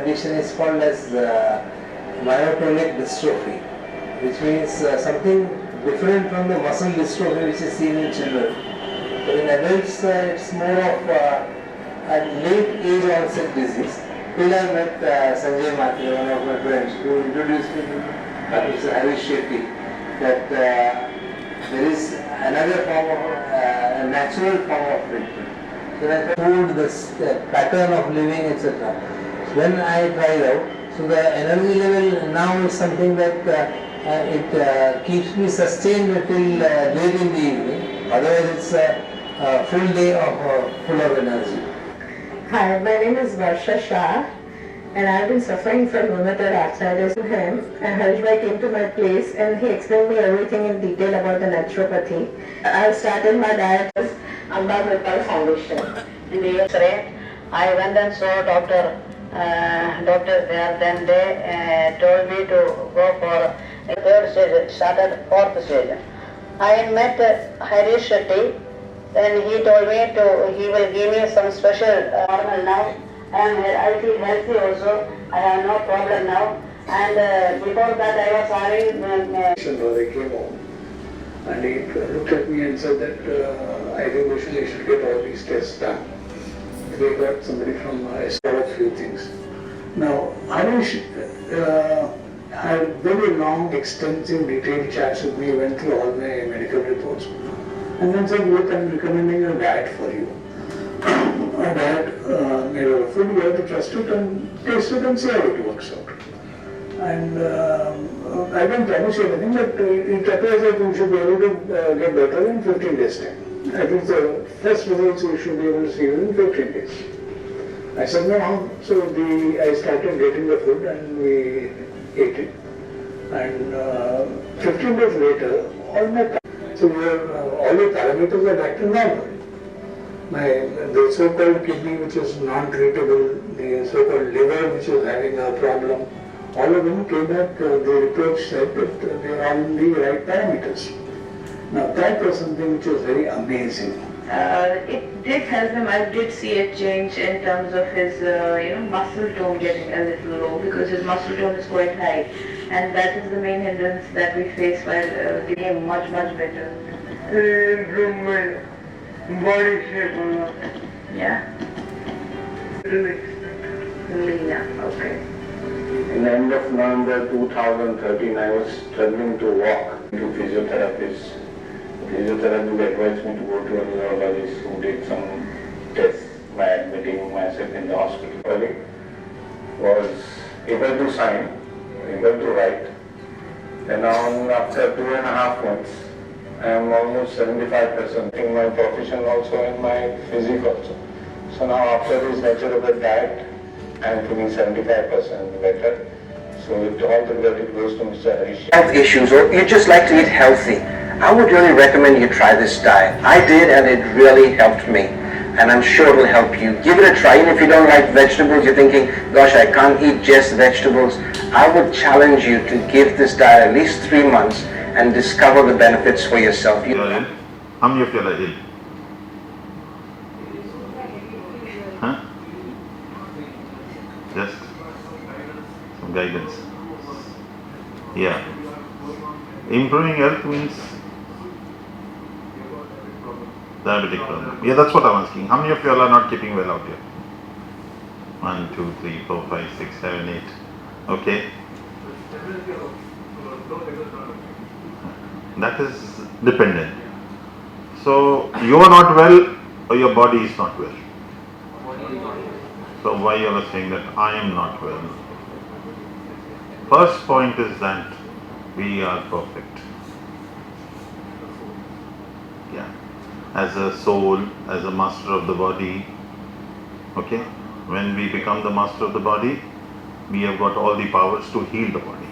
condition is called as myotonic dystrophy, which means something different from the muscle dystrophy which is seen in children. So in adults, it's more of a late age onset disease. Till I met Sanjay Matre, one of my friends, who introduced me to Dr. Harish Shetty, that there is another form of a natural form of treatment. So I food, the pattern of living, etc. When I tried out, so the energy level now is something that it keeps me sustained until late in the evening. Otherwise, it's a full day of full of energy. Hi, my name is Varsha Shah, and I've been suffering from rheumatoid arthritis with him. And Harishbhai came to my place and he explained me everything in detail about the naturopathy. I started my diet with Amba Virpal Foundation. In the X-ray, I went and saw doctors there. Then they told me to go for a third stage, started fourth stage. I met Harish Shetty. Then he told me he will give me some special normal now. I feel healthy also. I have no problem now. And before that I was having... They came home and he looked at me and said that I think you should get all these tests done. They got somebody from saw a few things. Now, Harish had very long, extensive, detailed chats with me, went through all my medical reports, and then said, look, I'm recommending a diet for you. A diet made out of food, you have to trust it and taste it and see how it works out. And I don't promise you anything, but it appears that you should be able to get better in 15 days time. At least the first results you should be able to see within 15 days. I said, no, how? So I started getting the food and we ate it. And 15 days later, all the parameters are back to normal. The so-called kidney, which is non-treatable, the so-called liver, which is having a problem, all of them came back, the reports said that they are all in the right parameters. Now that was something which was very amazing. It did help him. I did see a change in terms of his muscle tone getting a little low, because his muscle tone is quite high, and that is the main hindrance that we face while getting him much better. Body shape. Yeah. Yeah. Okay. In the end of November 2013, I was struggling to walk to physiotherapists. Physiotherapy advised me to go to a neurologist who did some tests by admitting myself in the hospital. I was able to sign, able to write. And now after 2.5 months, I am almost 75% in my profession also and my physique also. So now after this natural diet, I am feeling 75% better. So all the credit goes to Mr. Harish. Health issues, or you just like to eat healthy, I would really recommend you try this diet. I did, and it really helped me. And I'm sure it'll help you. Give it a try. Even if you don't like vegetables, you're thinking, gosh, I can't eat just vegetables. I would challenge you to give this diet at least 3 months and discover the benefits for yourself. You are ill? How many of you are ill? Huh? Just some guidance. Yeah. Improving health means diabetic problem. Yeah, that's what I'm asking. How many of you all are not keeping well out here? 1, 2, 3, 4, 5, 6, 7, 8. Okay. That is dependent. So you are not well or your body is not well. So why you are saying that I am not well? First point is that we are perfect. Yeah. As a soul, as a master of the body, okay? When we become the master of the body, we have got all the powers to heal the body.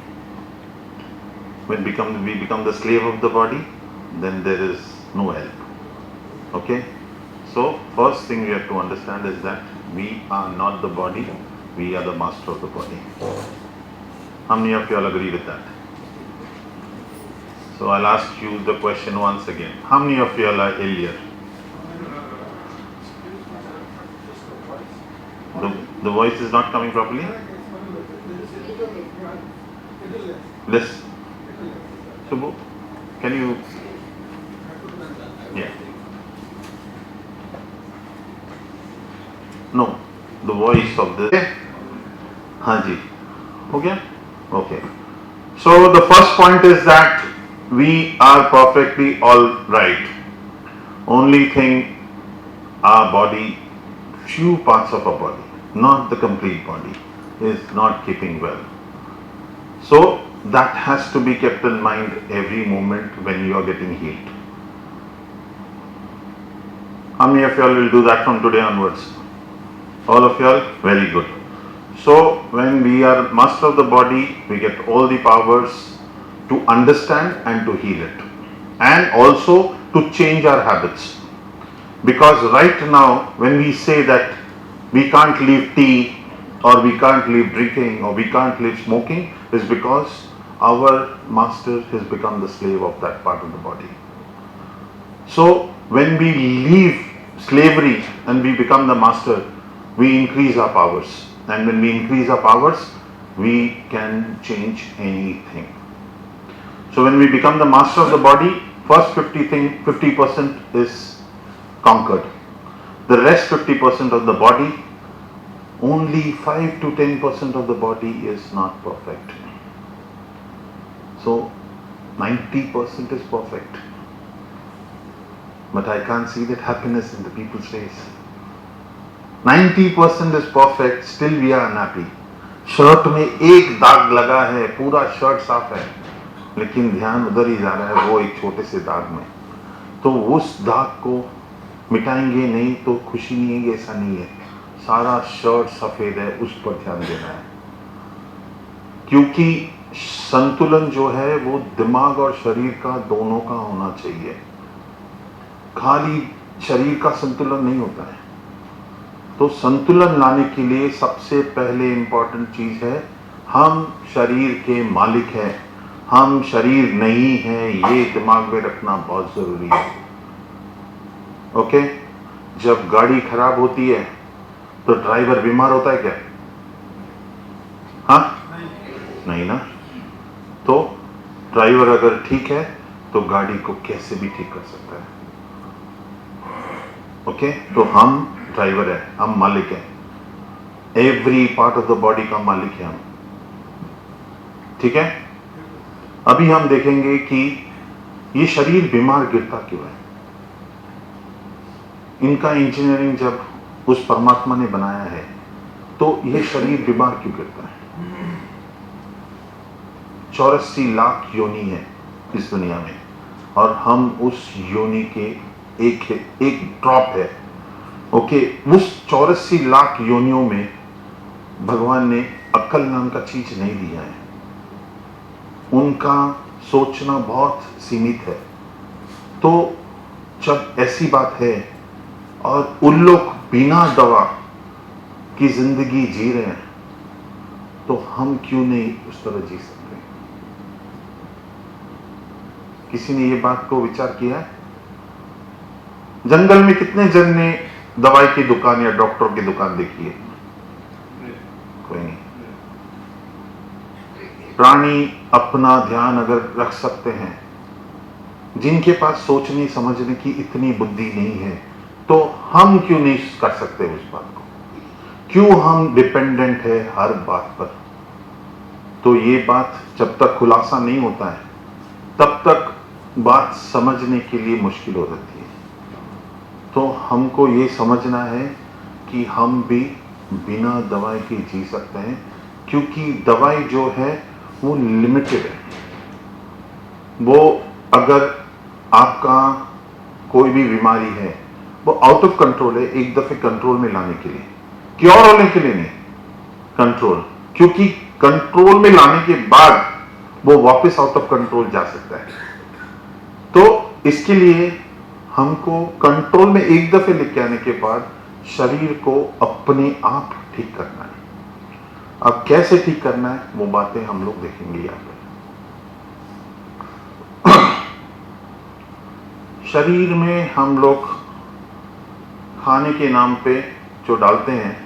When we become the slave of the body, then there is no help. Okay? So, first thing we have to understand is that we are not the body, we are the master of the body. How many of you all agree with that? So, I'll ask you the question once again. How many of you all are ill here? The voice is not coming properly? This. Subbu, can you? Yeah. No, the voice of the. हाँ जी, हो गया? Okay. So the first point is that we are perfectly all right. Only thing, our body, few parts of our body, not the complete body, is not keeping well. So that has to be kept in mind every moment when you are getting healed. How many of you all will do that from today onwards? All of you all? Very good. So when we are master of the body, we get all the powers to understand and to heal it, and also to change our habits. Because right now, when we say that we can't leave tea, or we can't leave drinking, or we can't leave smoking, is because our master has become the slave of that part of the body. So when we leave slavery and we become the master, we increase our powers. And when we increase our powers, we can change anything. So when we become the master of the body, first 50% is conquered. The rest 50% of the body, only 5 to 10% of the body is not perfect. So 90% is perfect. But I can't see that happiness in the people's face. 90% is perfect, still we are unhappy. Shirt में एक दाग लगा है, पूरा shirt साफ है, लेकिन ध्यान उधर ही जा रहा है, वो एक छोटे से दाग में. तो उस दाग को मिटाएंगे नहीं तो खुशी नहीं है, ऐसा नहीं है. सारा शर्ट सफेद है, उस पर ध्यान देना है. क्योंकि संतुलन जो है वो दिमाग और शरीर का दोनों का होना चाहिए. खाली शरीर का संतुलन नहीं होता है. तो संतुलन लाने के लिए सबसे पहले इंपॉर्टेंट चीज है, हम शरीर के मालिक हैं, हम शरीर नहीं हैं, ये दिमाग में रखना बहुत जरूरी है. ओके? जब गाड़ी खराब होती है तो ड्राइवर बीमार होता है क्या? हाँ? नहीं ना. तो ड्राइवर अगर ठीक है तो गाड़ी को कैसे भी ठीक कर सकता है. ओके? तो हम ड्राइवर है, हम मालिक हैं. Every part of the body का मालिक है हम. ठीक है? अभी हम देखेंगे कि ये शरीर बीमार गिरता क्यों है. इनका इंजीनियरिंग जब उस परमात्मा ने बनाया है तो ये शरीर बीमार क्यों गिरता है. 84 लाख योनि है इस दुनिया में, और हम उस योनि के एक ड्रॉप है. ओके? उस 84 लाख योनियों में भगवान ने अक्ल नाम का चीज नहीं दिया है. उनका सोचना बहुत सीमित है. तो जब ऐसी बात है और उन लोग बिना दवा की जिंदगी जी रहे हैं, तो हम क्यों नहीं उस तरह जी सकते. किसी ने ये बात को विचार किया है? जंगल में कितने जन ने दवाई की दुकान या डॉक्टर की दुकान देखी है? कोई नहीं. प्राणी अपना ध्यान अगर रख सकते हैं, जिनके पास सोचने समझने की इतनी बुद्धि नहीं है, तो हम क्यों नहीं कर सकते उस बात को. क्यों हम डिपेंडेंट है हर बात पर. तो ये बात जब तक खुलासा नहीं होता है तब तक बात समझने के लिए मुश्किल हो जाती है. तो हमको ये समझना है कि हम भी बिना दवाई के जी सकते हैं, क्योंकि दवाई जो है वो लिमिटेड है. वो अगर आपका कोई भी बीमारी है वो आउट ऑफ कंट्रोल है, एक दफे कंट्रोल में लाने के लिए, क्योर होने के लिए नहीं, कंट्रोल. क्योंकि कंट्रोल में लाने के बाद वो वापस आउट ऑफ कंट्रोल जा सकता है. तो इसके लिए हमको कंट्रोल में एक दफे लेके आने के बाद शरीर को अपने आप ठीक करना है. अब कैसे ठीक करना है वो बातें हम लोग देखेंगे यहाँ पर. शरीर में हम लोग खाने के नाम पे जो डालते हैं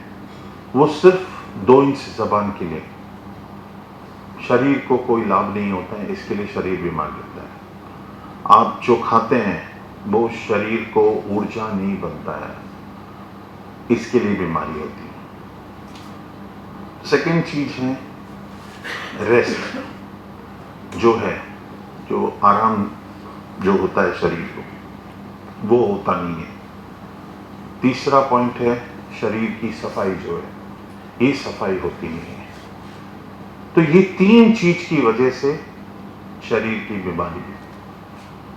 वो सिर्फ 2 इंच जबान के लिए. शरीर को कोई लाभ नहीं होता है, इसके लिए शरीर बीमार रहता है। आप जो खाते हैं वो शरीर को ऊर्जा नहीं बनता है, इसके लिए बीमारी होती है। सेकंड चीज है रेस्ट, जो है जो आराम जो होता है शरीर को, वो होता नहीं है। तीसरा पॉइंट है शरीर की सफाई जो है, ये सफाई होती नहीं है। तो ये 3 चीज की वजह से शरीर की बीमारी है।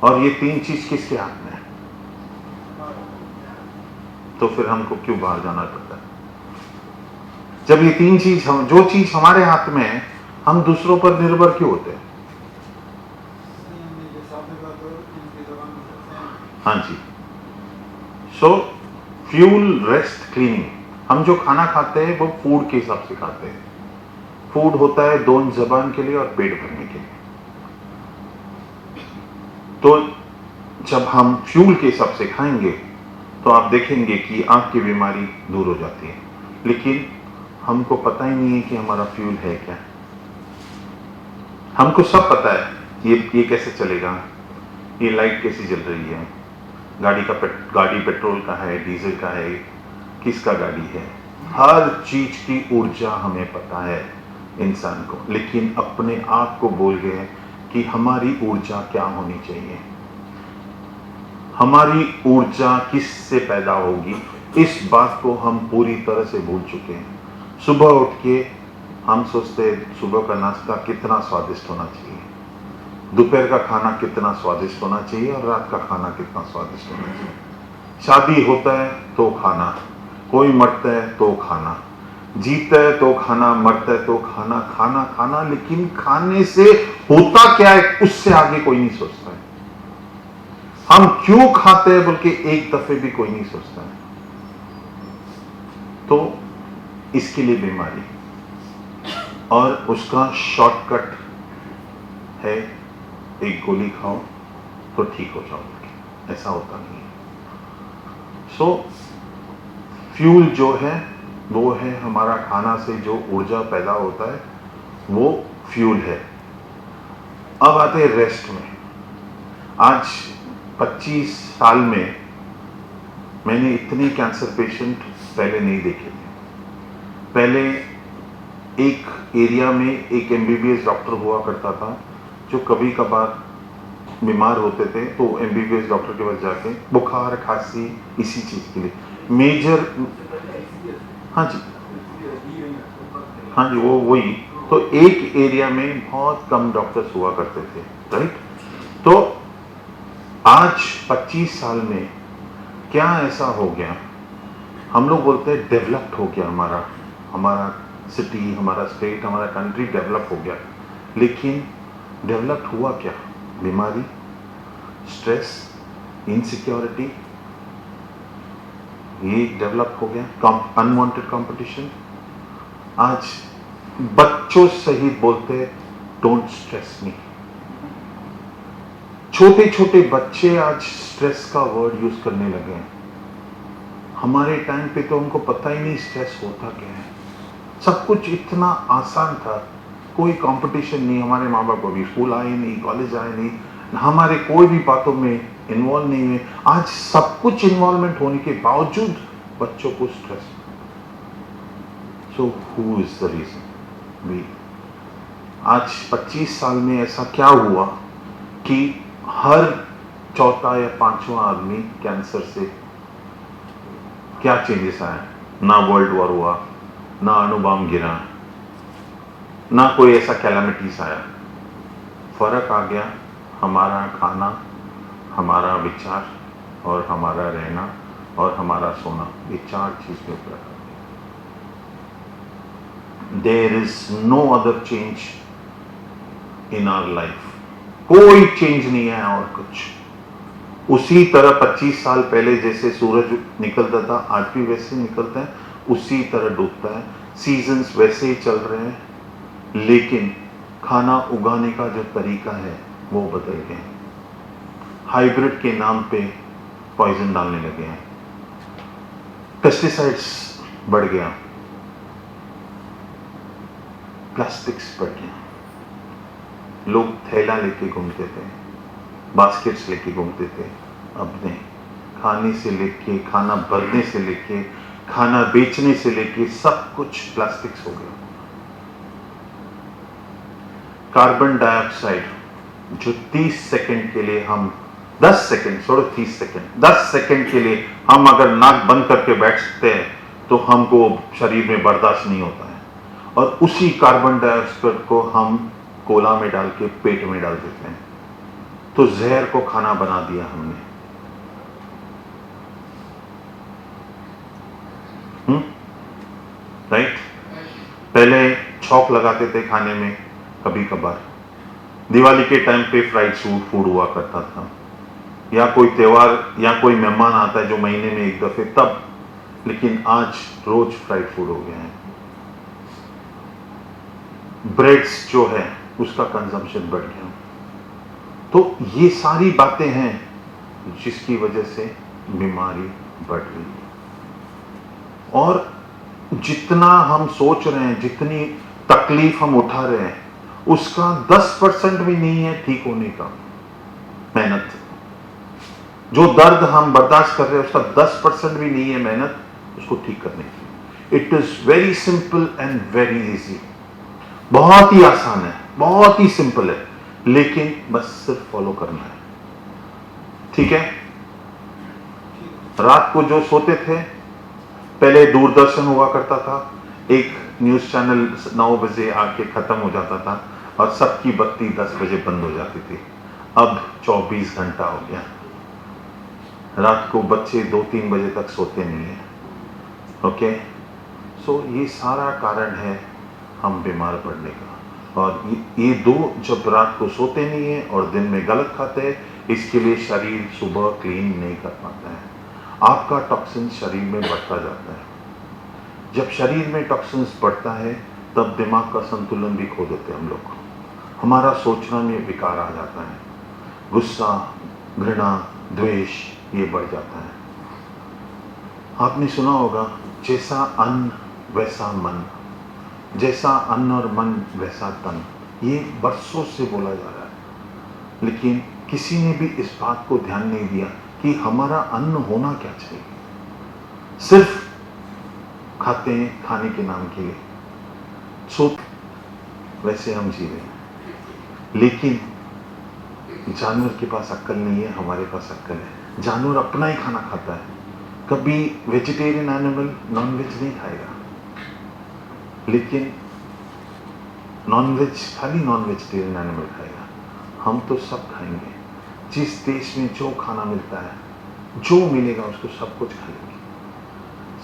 और ये 3 चीज किसके हाथ में है? तो फिर हमको क्यों बाहर जाना पड़ता है? जब ये 3 चीज जो चीज हमारे हाथ में है, हम दूसरों पर निर्भर क्यों होते हैं? हाँ जी। So fuel, rest, cleaning. हम जो खाना खाते हैं वो फूड के हिसाब से खाते हैं। फूड होता है दोनों जबान के लिए और पेट भरने के लिए। तो जब हम फ्यूल के हिसाब से खाएंगे तो आप देखेंगे कि आंख की बीमारी दूर हो जाती है। लेकिन हमको पता ही नहीं है कि हमारा फ्यूल है क्या। हमको सब पता है ये कैसे चलेगा, ये लाइट कैसी जल रही है, गाड़ी पेट्रोल का है, डीजल का है, किसका गाड़ी है, हर चीज की ऊर्जा हमें पता है इंसान को। लेकिन अपने आप को बोल गए कि हमारी ऊर्जा क्या होनी चाहिए, हमारी ऊर्जा किससे पैदा होगी, इस बात को हम पूरी तरह से भूल चुके हैं। सुबह उठ के हम सोचते हैं सुबह का नाश्ता कितना स्वादिष्ट होना चाहिए, दोपहर का खाना कितना स्वादिष्ट होना चाहिए और रात का खाना कितना स्वादिष्ट होना चाहिए। शादी होता है तो खाना, कोई मरता है तो खाना, जीता है तो खाना, मरता है तो खाना, खाना खाना। लेकिन खाने से होता क्या है उससे आगे कोई नहीं सोचता है। हम क्यों खाते हैं बोल के एक दफे भी कोई नहीं सोचता है। तो इसके लिए बीमारी, और उसका शॉर्टकट है एक गोली खाओ तो ठीक हो जाओगे, ऐसा होता नहीं है। सो फ्यूल जो है वो है हमारा खाना से जो ऊर्जा पैदा होता है, वो फ्यूल है। अब आते हैं रेस्ट में। आज 25 साल में मैंने इतने कैंसर पेशेंट पहले नहीं देखे थे। पहले एक एरिया में एक MBBS डॉक्टर हुआ करता था, जो कभी कभार बीमार होते थे तो MBBS डॉक्टर के पास जाके बुखार, खांसी, इसी चीज के लिए मेजर, हाँ जी वो वही। तो एक एरिया में बहुत कम डॉक्टर्स हुआ करते थे, राइट। तो आज 25 साल में क्या ऐसा हो गया, हम लोग बोलते हैं डेवलप्ड हो गया हमारा सिटी, हमारा स्टेट, हमारा कंट्री डेवलप हो गया। लेकिन डेवलप्ड हुआ क्या? बीमारी, स्ट्रेस, इनसिक्योरिटी, ये डेवलप हो गया। Unwanted competition. आज बच्चों सहित बोलते हैं डोंट स्ट्रेस मी। छोटे छोटे बच्चे आज स्ट्रेस का वर्ड यूज करने लगे हैं। हमारे टाइम पे तो उनको पता ही नहीं स्ट्रेस होता क्या है। सब कुछ इतना आसान था, कोई कंपटीशन नहीं। हमारे माँ बाप अभी स्कूल आए नहीं, कॉलेज आए नहीं, हमारे कोई भी बातों में इन्वॉल्व नहीं हुए। आज सब कुछ इन्वॉल्वमेंट होने के बावजूद बच्चों को stress. So who is the reason? We. आज 25 साल में ऐसा क्या हुआ कि हर चौथा या पांचवा आदमी कैंसर से, क्या चेंजेस आए? ना वर्ल्ड वॉर हुआ, ना अणुबॉम्ब गिरा, ना कोई ऐसा कैलामिटीज आया। फर्क आ गया हमारा खाना, हमारा विचार और हमारा रहना और हमारा सोना, ये 4 चीज के ऊपर। There is no other change in our life. कोई चेंज नहीं है और कुछ उसी तरह 25 साल पहले जैसे सूरज निकलता था आज भी वैसे निकलता है, उसी तरह डूबता है। सीजन्स वैसे ही चल रहे हैं, लेकिन खाना उगाने का जो तरीका है वो बदल गए। हाइब्रिड के नाम पे पॉइजन डालने लगे हैं, पेस्टिसाइड्स बढ़ गया, प्लास्टिक्स बढ़ गया। लोग थैला लेके घूमते थे, बास्केट्स लेके घूमते थे। अब नहीं, खाने से लेके, खाना भरने से लेके, खाना बेचने से लेके सब कुछ प्लास्टिक्स हो गया। कार्बन डाइऑक्साइड जो 30 सेकंड के लिए हम 10 सेकंड छोड़ो 30 सेकंड 10 सेकंड के लिए हम अगर नाक बंद करके बैठ सकते हैं तो हमको शरीर में बर्दाश्त नहीं होता है, और उसी कार्बन डाइऑक्साइड को हम कोला में डाल के पेट में डाल देते हैं, तो जहर को खाना बना दिया हमने। राइट? पहले छौक लगाते थे खाने में, कभी कभार दिवाली के टाइम पे फ्राइड फूड हुआ करता था, या कोई त्योहार या कोई मेहमान आता है जो महीने में एक दफे तब, लेकिन आज रोज फ्राइड फूड हो गया है। ब्रेड्स जो है उसका कंजम्पशन बढ़ गया। तो ये सारी बातें हैं जिसकी वजह से बीमारी बढ़ रही है, और जितना हम सोच रहे हैं, जितनी तकलीफ हम उठा रहे हैं, उसका 10% भी नहीं है ठीक होने का मेहनत। जो दर्द हम बर्दाश्त कर रहे हैं उसका 10% भी नहीं है मेहनत उसको ठीक करने की। It is very simple and very easy. बहुत ही आसान है, बहुत ही सिंपल है, लेकिन बस सिर्फ फॉलो करना है। ठीक है? रात को जो सोते थे, पहले दूरदर्शन हुआ करता था, एक न्यूज चैनल 9 बजे आके खत्म हो जाता था और सबकी बत्ती 10 बजे बंद हो जाती थी। अब 24 घंटा हो गया। रात को बच्चे 2-3 बजे तक सोते नहीं है। ओके, सो ये सारा कारण है हम बीमार पड़ने का। और ये दो, जब रात को सोते नहीं है और दिन में गलत खाते हैं, इसके लिए शरीर सुबह क्लीन नहीं कर पाता है। आपका टॉक्सिन शरीर में बढ़ता जाता है। जब शरीर में टॉक्सिन्स बढ़ता है तब दिमाग का संतुलन भी खो देते हैं हम लोग। हमारा सोचना में विकार आ जाता है, गुस्सा, घृणा, द्वेष ये बढ़ जाता है। आपने सुना होगा, जैसा अन्न वैसा मन, जैसा अन्न और मन वैसा तन। ये बरसों से बोला जा रहा है, लेकिन किसी ने भी इस बात को ध्यान नहीं दिया कि हमारा अन्न होना क्या चाहिए। सिर्फ खाते हैं खाने के नाम के लिए, सो वैसे हम जी रहे हैं। लेकिन जानवर के पास अक्ल नहीं है, हमारे पास अक्ल है। जानवर अपना ही खाना खाता है, कभी वेजिटेरियन एनिमल नॉनवेज नहीं खाएगा, लेकिन नॉनवेज खाली नॉन वेजिटेरियन एनिमल खाएगा। हम तो सब खाएंगे। जिस देश में जो खाना मिलता है, जो मिलेगा उसको सब कुछ खाएंगे।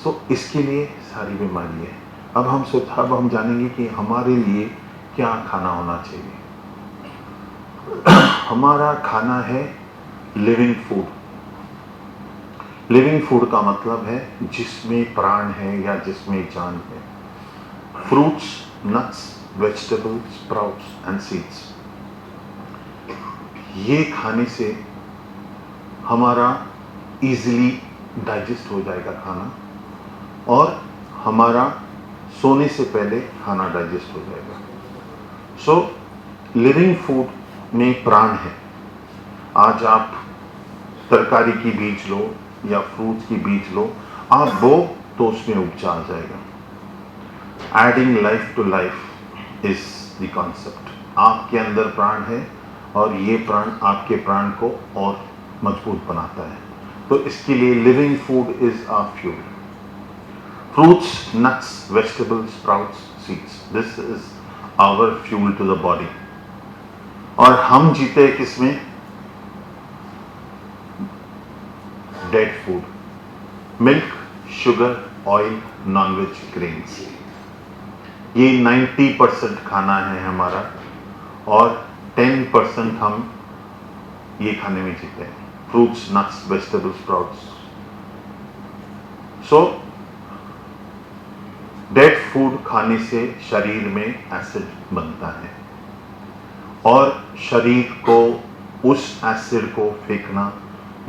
सो इसके लिए सारी बीमारी है। अब हम जानेंगे कि हमारे लिए क्या खाना होना चाहिए। हमारा खाना है लिविंग फूड। लिविंग फूड का मतलब है जिसमें प्राण है या जिसमें जान है। Fruits, nuts, vegetables, sprouts and seeds, ये खाने से हमारा इजीली डाइजेस्ट हो जाएगा खाना, और हमारा सोने से पहले खाना डाइजेस्ट हो जाएगा। सो लिविंग फूड में प्राण है। आज आप तरकारी की बीज लो या फ्रूट्स की बीज लो, आप बो तो उसमें उपजा आ जाएगा। Adding life to life is the concept. आपके अंदर प्राण है और ये प्राण आपके प्राण को और मजबूत बनाता है। तो इसके लिए living food is our fuel. Fruits, nuts, vegetables, sprouts, seeds, this is our fuel to the body. और हम जीते हैं किसमें? Dead food, milk, sugar, oil, nonveg, grains. ये 90% खाना है हमारा, और 10% हम ये खाने में जीते हैं। Fruits, nuts, vegetables, sprouts. So dead food खाने से शरीर में एसिड बनता है, और शरीर को उस एसिड को फेंकना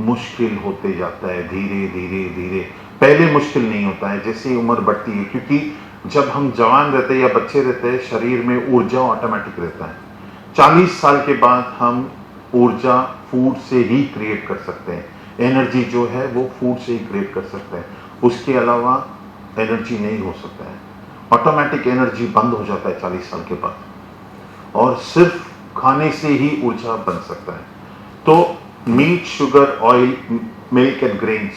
मुश्किल होते जाता है धीरे धीरे धीरे। पहले मुश्किल नहीं होता है, जैसे ही उम्र बढ़ती है, क्योंकि जब हम जवान रहते हैं या बच्चे रहते हैं शरीर में ऊर्जा ऑटोमेटिक रहता है। 40 साल के बाद हम ऊर्जा फूड से ही क्रिएट कर सकते हैं। एनर्जी जो है वो फूड से ही क्रिएट कर सकते हैं, उसके अलावा एनर्जी नहीं हो सकता है। ऑटोमेटिक एनर्जी बंद हो जाता है 40 साल के बाद, और सिर्फ खाने से ही ऊर्जा बन सकता है। तो meat, sugar, oil, milk and grains,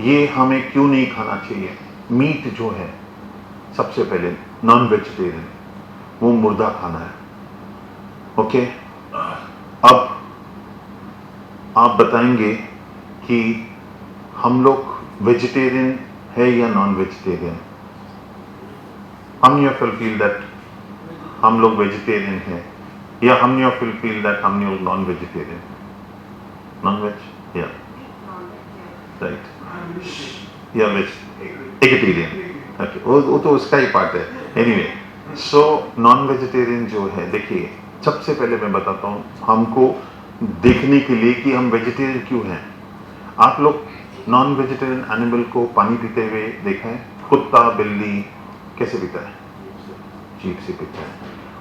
ये हमें क्यों नहीं खाना चाहिए? मीट जो है सबसे पहले नॉन वेजिटेरियन, वो मुर्दा खाना है। ओके, अब आप बताएंगे कि हम लोग वेजिटेरियन है या नॉन वेजिटेरियन? हम यू फील दैट हम लोग वेजिटेरियन हैं, या हम यू फील दैट हम लोग नॉन वेजिटेरियन? नॉन वेज, या राइट, या वेजिटेरियन, ओके, वो तो उसका ही पार्ट है। एनीवे, सो नॉन वेजिटेरियन जो है, देखिए सबसे पहले मैं बताता हूँ हमको देखने के लिए कि हम वेजिटेरियन क्यों हैं। आप लोग नॉन वेजिटेरियन एनिमल को पानी पीते हुए देखा है? कुत्ता, बिल्ली कैसे पीता है? जीभ से पीता है।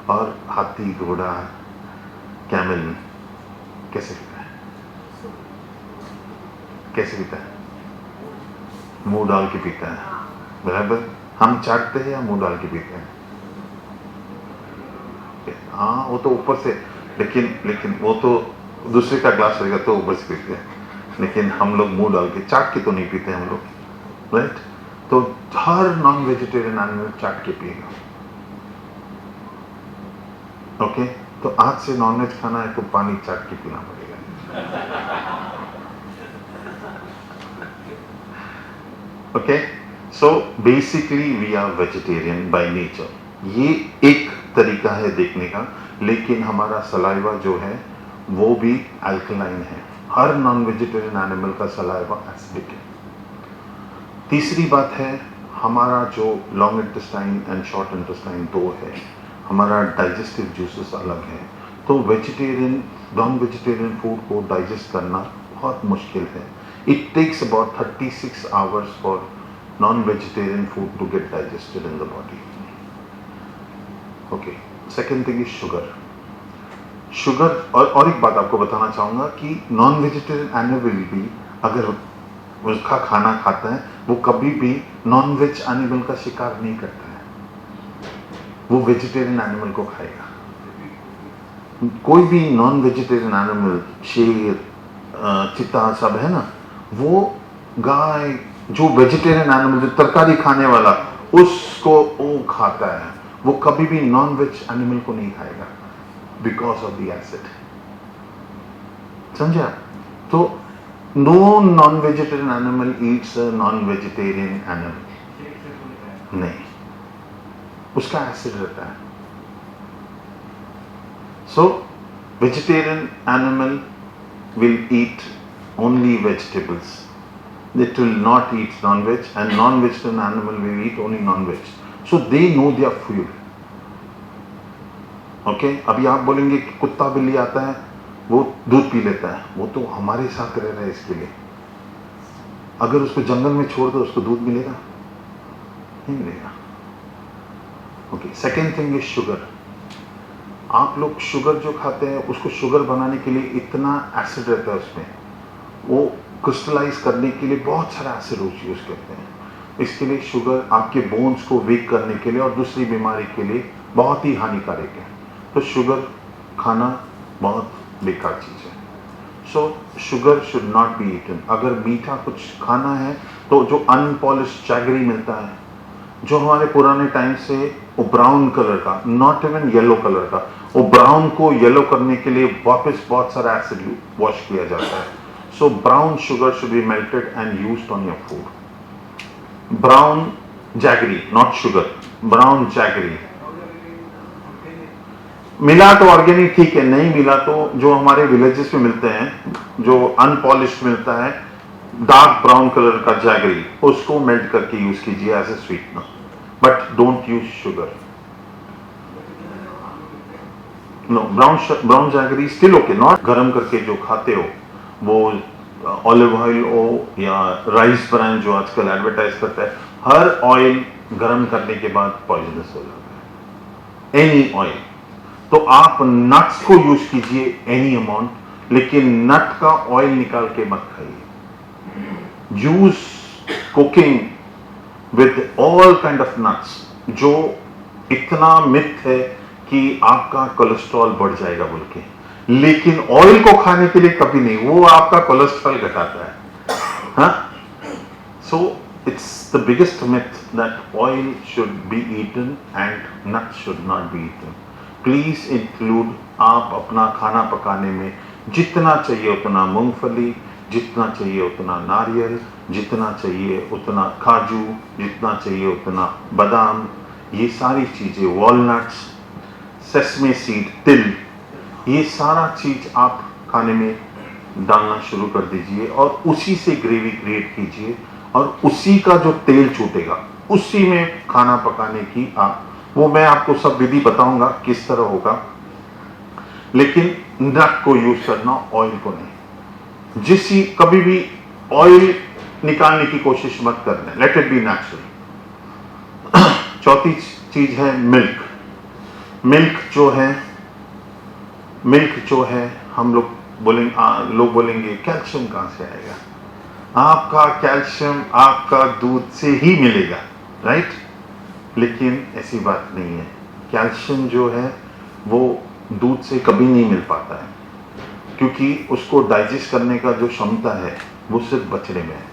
और हाथी, घोड़ा, कैमल कैसे पीता है? कैसे पीता है? मुंह डाल के पीता है, बराबर। हम चाटते हैं या मुंह डाल के पीते हैं? हाँ, वो तो ऊपर से, लेकिन वो तो दूसरे का ग्लास रहेगा तो ऊपर से पीते हैं, लेकिन हम लोग मुंह डाल के, चाट के तो नहीं पीते हम लोग, राइट। तो हर नॉन वेजिटेरियन एनिमल चाट के पिएगा। ओके, तो आज से नॉनवेज खाना है तो पानी चाट के पीना पड़ेगा। Okay, so basically we are vegetarian by nature. ये एक तरीका है देखने का, लेकिन हमारा सलाइवा जो है वो भी अल्कलाइन है। हर नॉन वेजिटेरियन एनिमल का सलाइवा एसिडिक है। तीसरी बात है, हमारा जो long intestine and short intestine दो है, हमारा डाइजेस्टिव जूसेस अलग है। तो वेजिटेरियन, नॉन वेजिटेरियन फूड को डाइजेस्ट करना बहुत मुश्किल है। It takes about 36 hours for non vegetarian food to get digested in the body. Okay, second thing is sugar. Sugar, और एक बात आपको बताना चाहूँगा कि नॉन वेजिटेरियन एनिमल भी अगर उसका खाना खाता है, वो कभी भी नॉन वेज एनिमल का शिकार नहीं करता है, वो वेजिटेरियन एनिमल को खाएगा। कोई भी नॉन वेजिटेरियन एनिमल, शेर, चीता सब है ना, वो गाय, जो वेजिटेरियन एनिमल, जो तरकारी खाने वाला, उसको वो खाता है। वो कभी भी नॉन वेज एनिमल को नहीं खाएगा बिकॉज ऑफ द एसिड। समझा? तो no non vegetarian animal eats a non vegetarian animal, नहीं, उसका एसिड रहता है। So vegetarian animal will eat only vegetables. It will not eat non-veg, and non-vegetarian animal will eat only non-veg. So they know their fuel. Okay? अभी आप बोलेंगे कि कुत्ता बिल्ली आता है, वो दूध पी लेता है, वो तो हमारे साथ रह रहा है इसके लिए। अगर उसको जंगल में छोड़ दो, उसको दूध मिलेगा? नहीं मिलेगा। Okay, second thing is sugar. आप लोग शुगर जो खाते हैं, उसको शुगर बनाने के लिए इतना एसिड रहता है उसमें, वो क्रिस्टलाइज करने के लिए बहुत सारा एसिड यूज करते हैं। इसके लिए शुगर आपके बोन्स को वीक करने के लिए और दूसरी बीमारी के लिए बहुत ही हानिकारक है। तो शुगर खाना बहुत बेकार चीज़ है। So sugar should not be eaten. अगर मीठा कुछ खाना है तो जो अनपॉलिश्ड जैगरी मिलता है, जो हमारे पुराने टाइम से वो ब्राउन कलर का, नॉट इवन येलो कलर का, वो ब्राउन को येलो करने के लिए वापस बहुत सारा एसिड वॉश किया जाता है। सो brown sugar should be melted and used on your food. Brown jaggery, not sugar, brown jaggery. मिला तो ऑर्गेनिक ठीक है, नहीं मिला तो जो हमारे विलेजेस में मिलते हैं, जो अनपॉलिश्ड मिलता है, डार्क ब्राउन कलर का जैगरी, उसको मेल्ट करके यूज कीजिए as a sweetener, but don't use sugar. No, brown jaggery still okay, not गरम करके जो खाते हो, वो ऑलिव ऑयल हो या राइस ब्रांड जो आजकल एडवर्टाइज करता है, हर ऑयल गरम करने के बाद पॉइजनस हो जाता है, एनी ऑयल। तो आप नट्स को यूज कीजिए एनी अमाउंट, लेकिन नट का ऑयल निकाल के मत खाइए। Use cooking with all kind of nuts. जो इतना मिथ है कि आपका कोलेस्ट्रॉल बढ़ जाएगा बोल के, लेकिन ऑयल को खाने के लिए कभी नहीं, वो आपका कोलेस्ट्रॉल घटाता है। हाँ, so it's the biggest myth that oil should be eaten and nut should not be eaten. Please include, आप अपना खाना पकाने में जितना चाहिए उतना मूंगफली, जितना चाहिए उतना नारियल, जितना चाहिए उतना काजू, जितना चाहिए उतना बादाम, ये सारी चीजें, वॉलनट्स, सेसमे सीड, तिल, ये सारा चीज आप खाने में डालना शुरू कर दीजिए और उसी से ग्रेवी क्रिएट कीजिए और उसी का जो तेल छूटेगा उसी में खाना पकाने की आप, वो मैं आपको सब विधि बताऊंगा किस तरह होगा, लेकिन नट को यूज करना, ऑयल को नहीं। कभी भी ऑयल निकालने की कोशिश मत करना, लेट इट बी नेचुरल। चौथी चीज है मिल्क। मिल्क जो है हम लोग बोलेंगे कैल्शियम कहां से आएगा? आपका कैल्शियम आपका दूध से ही मिलेगा, राइट? लेकिन ऐसी बात नहीं है। कैल्शियम जो है वो दूध से कभी नहीं मिल पाता है, क्योंकि उसको डाइजेस्ट करने का जो क्षमता है वो सिर्फ बछड़े में है।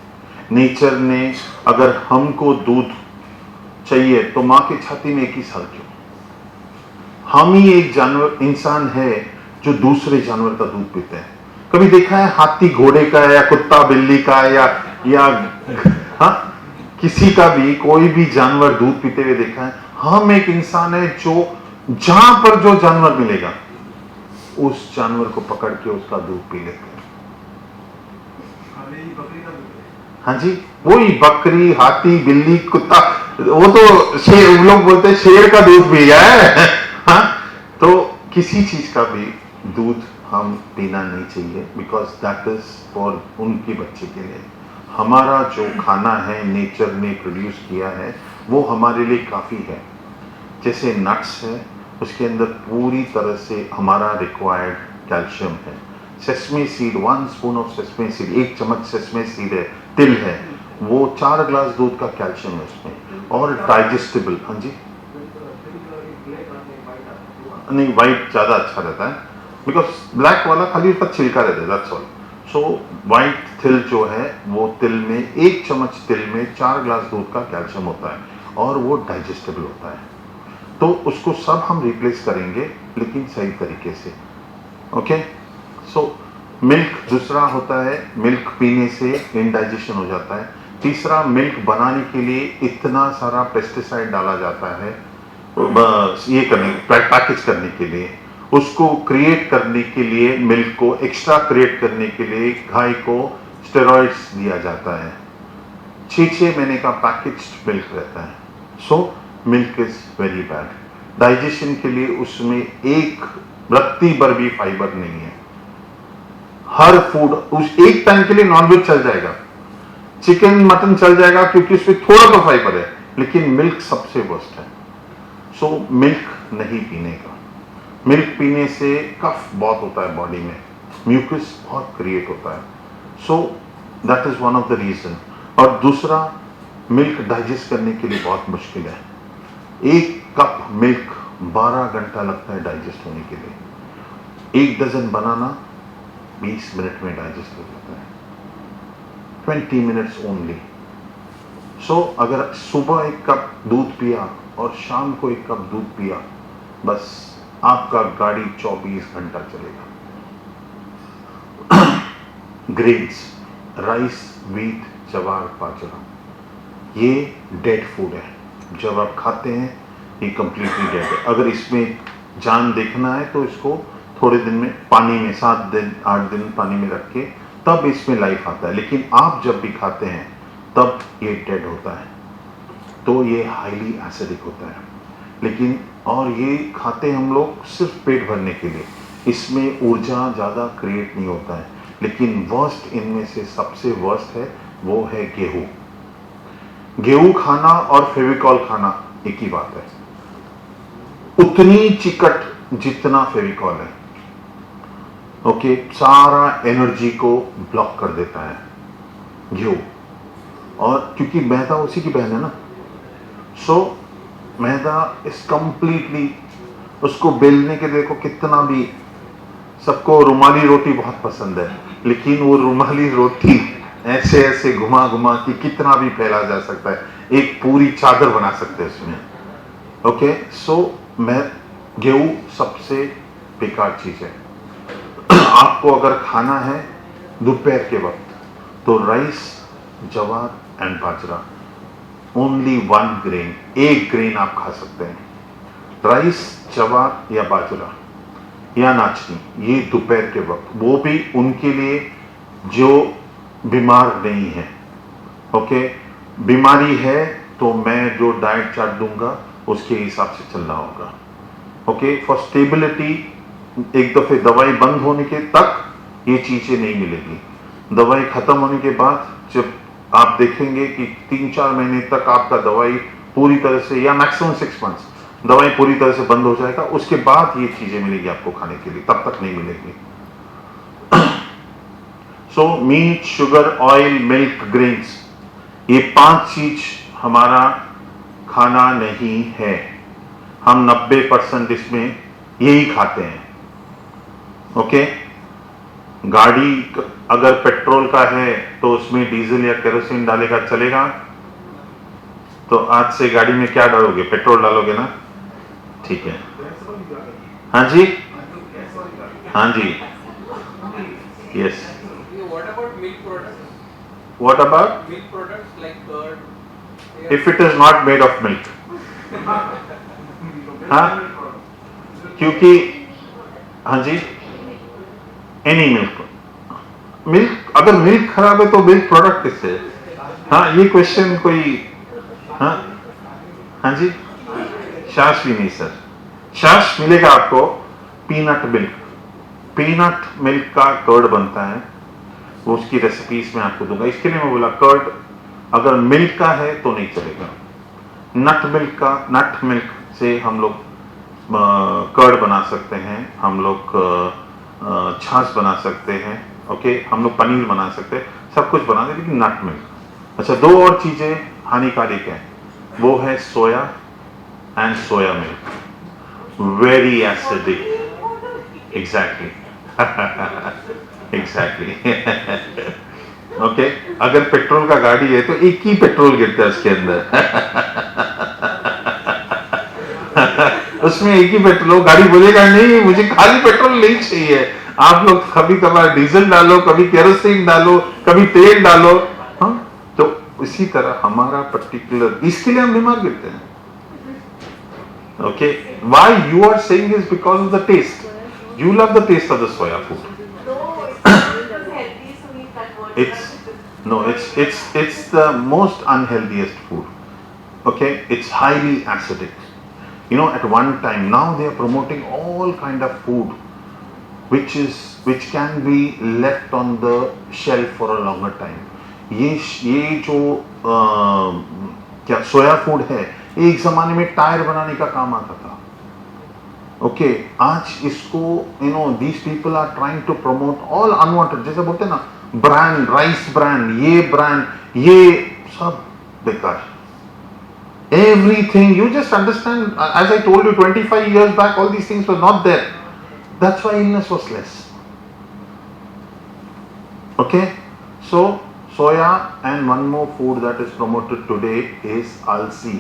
नेचर ने अगर हमको दूध चाहिए तो माँ की छाती में एक ही साल क्यों? हम ही एक जानवर, इंसान है जो दूसरे जानवर का दूध पीते हैं। कभी देखा है हाथी घोड़े का या कुत्ता बिल्ली का या हाँ, किसी का भी कोई भी जानवर दूध पीते हुए देखा है? हम एक इंसान है जो जहां पर जो जानवर मिलेगा उस जानवर को पकड़ के उसका दूध पी लेते हैं। हाँ जी, वही बकरी, हाथी, बिल्ली, कुत्ता, वो तो शेर, लोग बोलते हैं शेर का दूध पी गया है। हाँ, तो किसी चीज का भी दूध हम पीना नहीं चाहिए, बिकॉज दैट इज फॉर उनके बच्चे के लिए। हमारा जो खाना है नेचर ने प्रोड्यूस किया है वो हमारे लिए काफी है। जैसे नट्स है, उसके अंदर पूरी तरह से हमारा रिक्वायर्ड कैल्शियम है। Sesame seed, 1 spoon of sesame seed, 1 चम्मच सेसमे सीड है, तिल है, वो 4 ग्लास दूध का कैल्शियम है उसमें, और डाइजेस्टेबल। हाँ जी, नहीं, व्हाइट ज्यादा अच्छा रहता है, बिकॉज ब्लैक वाला खाली उसका छिलका रहता है, दैट्स ऑल। सो व्हाइट तिल जो है वो तिल में 1 चम्मच तिल में 4 ग्लास दूध का कैल्शियम होता है और वो डाइजेस्टेबल होता है। तो उसको सब हम रिप्लेस करेंगे, लेकिन सही तरीके से। ओके, सो मिल्क दूसरा होता है, मिल्क पीने से इंडाइजेशन हो जाता है। तीसरा, मिल्क बनाने के लिए इतना सारा पेस्टिसाइड डाला जाता है ये करने, पैकेज करने के लिए, उसको क्रिएट करने के लिए, मिल्क को एक्स्ट्रा क्रिएट करने के लिए गाय को स्टेरॉइड्स दिया जाता है। 6 महीने का पैकेज्ड मिल्क रहता है। So milk is very bad. Digestion के लिए उसमें एक रत्ती भर भी फाइबर नहीं है। हर फूड, उस एक टाइम के लिए नॉनवेज चल जाएगा, चिकन मटन चल जाएगा क्योंकि उसमें थोड़ा तो फाइबर है, लेकिन मिल्क सबसे वर्स्ट है। सो मिल्क नहीं पीने का। मिल्क पीने से कफ बहुत होता है बॉडी में, म्यूकस बहुत क्रिएट होता है। So that is one of the reason. और दूसरा, मिल्क डाइजेस्ट करने के लिए बहुत मुश्किल है। 1 कप मिल्क 12 घंटा लगता है डाइजेस्ट होने के लिए। 1 डजन बनाना 20 मिनट में डाइजेस्ट हो जाता है, 20 मिनट्स ओनली। सो अगर सुबह 1 कप दूध पिया और शाम को 1 कप दूध पिया, बस आपका गाड़ी 24 घंटा चलेगा। ग्रेन्स, राइस, व्हीट, जवार, बाजरा, ये डेड फूड है। जब आप खाते हैं ये कंप्लीटली डेड है। अगर इसमें जान देखना है तो इसको थोड़े दिन में पानी में 7 दिन 8 दिन पानी में रख के तब इसमें लाइफ आता है, लेकिन आप जब भी खाते हैं तब ये डेड होता है। तो ये हाईली एसिडिक होता है। लेकिन और ये खाते हम लोग सिर्फ पेट भरने के लिए, इसमें ऊर्जा ज़्यादा क्रिएट नहीं होता है। लेकिन वर्स्ट इनमें से सबसे वर्स्ट है वो है गेहूँ। गेहूँ खाना और फेविकॉल खाना एक ही बात है। उतनी चिकट जितना फेविकॉल है, ओके, सारा एनर्जी को ब्लॉक कर देता है गेहूं। और क्योंकि मैदा उसी की बहन है ना, सो मैदा इज कंप्लीटली, उसको बेलने के देखो कितना भी, सबको रुमाली रोटी बहुत पसंद है, लेकिन वो रुमाली रोटी ऐसे ऐसे घुमा घुमा के कितना भी फैला जा सकता है, एक पूरी चादर बना सकते हैं उसमें। ओके, सो मैं गेहूं सबसे बेकार चीज है। आपको अगर खाना है दोपहर के वक्त तो राइस, जवार and bajra, only one grain, एक ग्रेन आप खा सकते हैं, राइस, जवार या बाजरा या नाचनी, ये दोपहर के वक्त, वो भी उनके लिए जो बीमार नहीं है। ओके, बीमारी है तो मैं जो डाइट चार्ट दूंगा उसके हिसाब से चलना होगा। ओके, फॉर स्टेबिलिटी, एक दफे दवाई बंद होने के तक ये चीजें नहीं मिलेगी। दवाई खत्म होने के बाद जब आप देखेंगे कि 3-4 महीने तक आपका दवाई पूरी तरह से, या मैक्सिमम 6 मंथ्स दवाई पूरी तरह से बंद हो जाएगा, उसके बाद ये चीजें मिलेगी आपको खाने के लिए, तब तक नहीं मिलेगी। So meat, sugar, oil, milk, grains, ये 5 चीज हमारा खाना नहीं है। हम 90% इसमें यही खाते हैं। ओके, गाड़ी अगर पेट्रोल का है तो उसमें डीजल या केरोसिन डालेगा, चलेगा? तो आज से गाड़ी में क्या डालोगे? पेट्रोल डालोगे ना? ठीक है, हाँ जी, हाँ जी, yes. What about milk products? What about? Milk products like curd. If it is not made of milk, हाँ, क्योंकि, हाँ जी, एनी मिल्क, अगर मिल्क खराब है तो मिल्क प्रोडक्ट किससे है? हाँ, ये क्वेश्चन कोई, हाँ, हाँ जी, छाछ भी नहीं सर, छाछ मिलेगा आपको पीनट मिल्क, पीनट मिल्क का कर्ड बनता है, वो उसकी रेसिपीज में आपको दूंगा। इसके लिए मैं बोला कर्ड अगर मिल्क का है तो नहीं चलेगा। नट मिल्क का, नट मिल्क से हम लोग कर्ड बना सकते हैं, हम लोग छाछ बना सकते हैं, ओके, हम लोग पनीर बना सकते हैं, सब कुछ बना सकते, लेकिन नट मिल्क। अच्छा, 2 और चीजें हानिकारक हैं, वो है soya and soya milk, very acidic. Exactly, exactly. Okay, अगर पेट्रोल का गाड़ी है तो एक ही पेट्रोल गिरता है उसके अंदर। उसमें एक ही पेट्रोल, गाड़ी बोलेगा नहीं मुझे खाली पेट्रोल नहीं चाहिए, आप लोग कभी कभार डीजल डालो, कभी केरोसिन डालो, कभी तेल डालो। हाँ, तो इसी तरह हमारा पर्टिकुलर, इसके लिए हम बीमार गिरते हैं। Okay, why you are saying is because of the taste, you love the taste of the soya food. It's the most unhealthiest food. Okay, it's highly acidic. You know, at one time, now they are promoting all kind of food, which can be left on the shelf for a longer time. ये जो क्या सोया food है, एक जमाने में tyre बनाने का काम आता था। ओके, आज इसको these people are trying to promote all unwanted, जैसे बोलते हैं ना, ब्रांड, राइस ब्रांड, ये ब्रांड, ये सब बेकार। Everything, you just understand, as I told you 25 years back, all these things were not there. That's why illness was less. Okay, so soya, and one more food that is promoted today is alsi.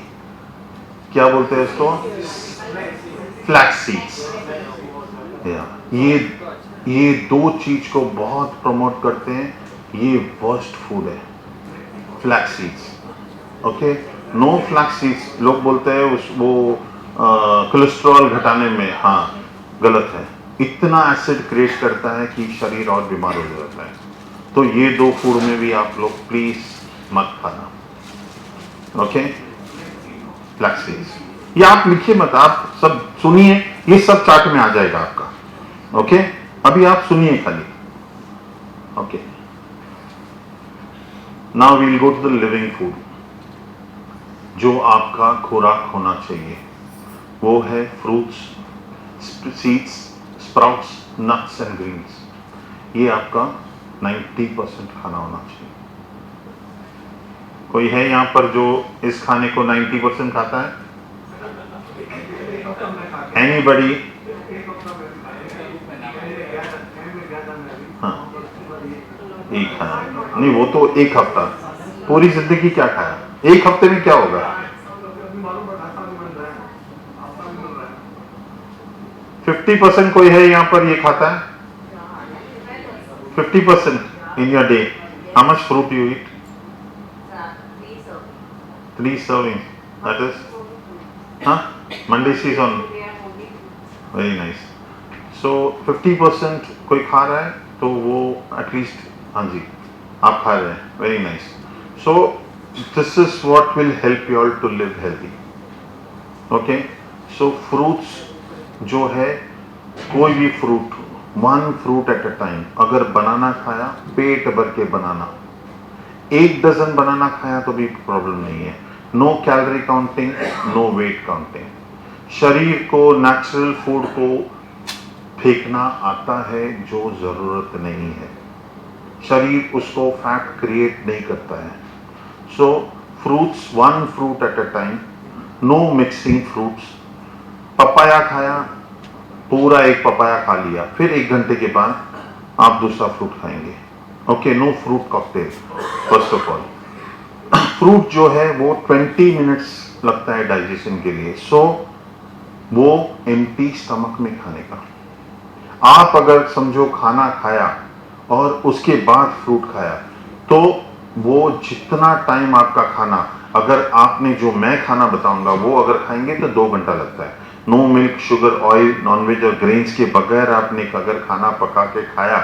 क्या बोलते हैं इसको? Flax seeds. Yeah, ये 2 चीज को बहुत promote करते हैं, ये वर्स्ट फूड है, flax seeds. Okay, no flax seeds, लोग बोलते हैं वो कोलेस्ट्रॉल घटाने में, हाँ, गलत है, इतना एसिड क्रिएट करता है कि शरीर और बीमार हो जाता है। तो ये 2 फूड में भी आप लोग प्लीज मत खाना। ओके, फ्लैक्स सीड्स, ये आप लिखिए मत, आप सब सुनिए, ये सब चार्ट में आ जाएगा आपका। ओके, अभी आप सुनिए खाली। Okay, now we will go to the living food, जो आपका खुराक होना चाहिए, वो है fruits, seeds, sprouts, nuts and greens, ये आपका 90% खाना होना चाहिए। कोई है यहाँ पर जो इस खाने को 90% खाता है? एनीबडी? हाँ, एक खाया नहीं, वो तो एक हफ्ता, पूरी जिंदगी क्या खाया, एक हफ्ते में क्या होगा? 50% कोई है यहाँ पर ये खाता है? 50% in your day. How much fruit you eat? 3 servings. That is, huh? Monday season. Very nice. So 50% कोई खा रहा है तो वो एटलीस्ट, हाँ जी, आप खा रहे हैं. Very nice. So this is what will help you all to live healthy. Okay. So fruits जो है, कोई भी fruit, 1 fruit at a time. अगर बनाना खाया, पेट भर के बनाना, 1 डजन बनाना खाया तो भी प्रॉब्लम नहीं है. No calorie counting, no weight counting. शरीर को नेचुरल फूड को फेंकना आता है जो जरूरत नहीं है. शरीर उसको फैट क्रिएट नहीं करता है. So fruits, 1 fruit at a time. No mixing fruits. Papaya खाया, पूरा एक पपाया खा लिया, फिर 1 घंटे के बाद आप दूसरा फ्रूट खाएंगे. Okay, no fruit cocktail first of all. Fruit जो है वो 20 मिनट्स लगता है डाइजेशन के लिए. सो वो एम्प्टी स्टमक में खाने का. आप अगर समझो खाना खाया और उसके बाद फ्रूट खाया तो वो जितना टाइम आपका खाना, अगर आपने जो मैं खाना बताऊंगा वो अगर खाएंगे तो 2 घंटा लगता है. No milk, sugar, oil, nonveg और ग्रेन्स के बगैर आपने अगर खाना पका के खाया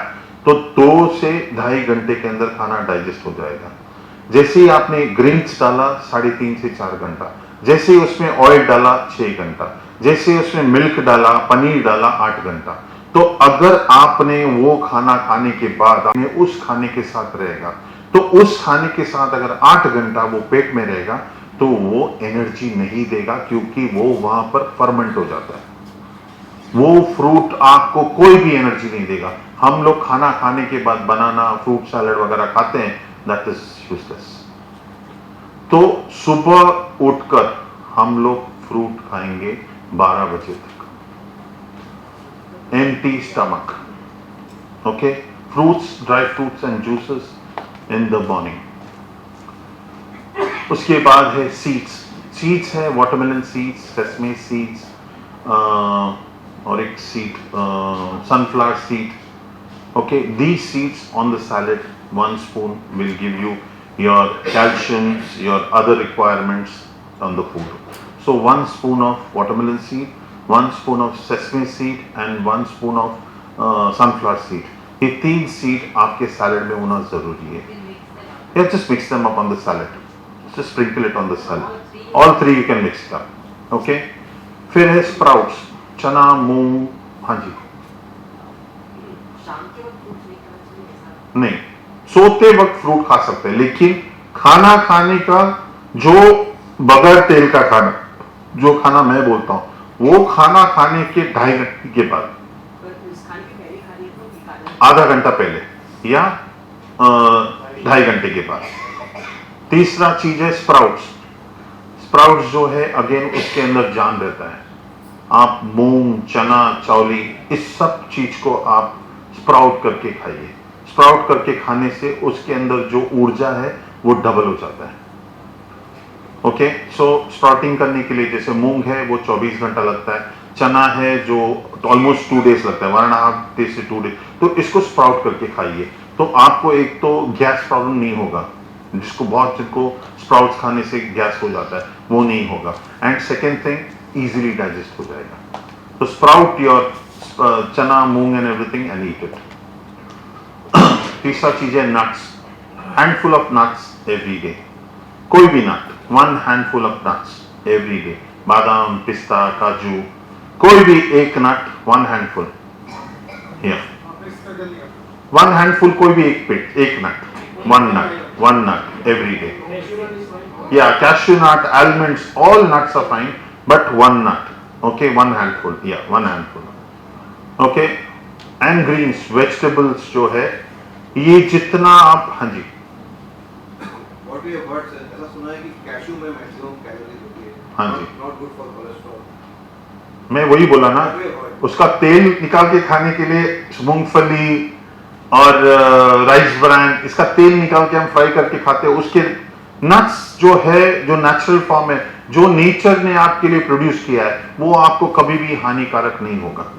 तो 2 से 2.5 घंटे के अंदर खाना डाइजेस्ट हो जाएगा. जैसे ही आपने ग्रेन्स डाला 3.5 से 4 घंटा, जैसे ही उसमें ऑयल डाला 6 घंटा, जैसे उसमें मिल्क डाला, पनीर डाला 8 घंटा. तो अगर आपने वो खाना खाने के बाद आपने उस खाने के साथ रहेगा तो उस खाने के साथ अगर 8 घंटा वो पेट में रहेगा तो वो एनर्जी नहीं देगा, क्योंकि वो वहां पर फर्मेंट हो जाता है. वो फ्रूट आपको कोई भी एनर्जी नहीं देगा. हम लोग खाना खाने के बाद बनाना, फ्रूट सैलेड वगैरह खाते हैं, दैट इज यूजलेस. तो सुबह उठकर हम लोग फ्रूट खाएंगे 12 बजे तक, empty stomach. Okay, fruits, dry fruits and juices in the morning. उसके बाद है सीड्स. सीड्स है वाटरमेलन सीड्स, सेसमे सीड्स, और एक seed sunflower seed. Okay, these seeds on the salad, 1 spoon will give you your calciums, your other requirements on the food. So 1 spoon of watermelon seed, 1 spoon of sesame seed and 1 spoon of sunflower seed. ये 3 seed आपके salad में होना जरूरी है. Yeah, just mix them up on the salad. Just sprinkle it on the salad. All 3 you can mix it up. Okay? फिर है sprouts, चना, मूंग. हाँ जी, नहीं, सोते वक्त फ्रूट खा सकते हैं, लेकिन खाना खाने का जो बगैर तेल का खाना, जो खाना मैं बोलता हूं, वो खाना खाने के 2.5 घंटे के बाद, आधा घंटा पहले या 2.5 घंटे के बाद. तीसरा चीज है स्प्राउट्स. स्प्राउट्स जो है अगेन उसके अंदर जान रहता है. आप मूंग, चना, चौली, इस सब चीज को आप स्प्राउट करके खाइए. स्प्राउट करके खाने से उसके अंदर जो ऊर्जा है वो डबल हो जाता है. ओके, सो स्प्राउटिंग करने के लिए जैसे मूंग है वो 24 घंटा लगता है, चना है जो ऑलमोस्ट 2 days लगता है, 1.5 days से 2 days. तो इसको स्प्राउट करके खाइए तो आपको एक तो गैस प्रॉब्लम नहीं होगा, जिनको स्प्राउट्स खाने से गैस हो जाता है वो नहीं होगा. And second thing, easily digest हो जाएगा. तो sprout your chana, moong and everything and eat it. तीसरा चीज है nuts. Handful of nuts every day. कोई भी nut, 1 handful of nuts every day. बादाम, पिस्ता, काजू, कोई भी एक नट, 1 handful. 1 handful, कोई भी एक नट, 1 nut every day. Yeah, cashew nut, almonds, all nuts are fine, but 1 nut. Okay, 1 handful. Yeah, 1 handful. Okay, and greens vegetables जो है ये जितना आप, हाँ जी, What we have heard, sir, ऐसा सुना है कि कैशू में मैक्सिमम कैलोरीज होती है, हाँ जी, नॉट गुड फॉर कोलेस्ट्रॉल। मैं वही बोला ना, उसका तेल निकाल के खाने के लिए मूंगफली और राइस ब्रान, इसका तेल निकाल के हम फ्राई करके खाते हैं। उसके नट्स जो है, जो नेचुरल फॉर्म है, जो नेचर ने आपके लिए प्रोड्यूस किया है, वो आपको कभी भी हानिकारक नहीं होगा।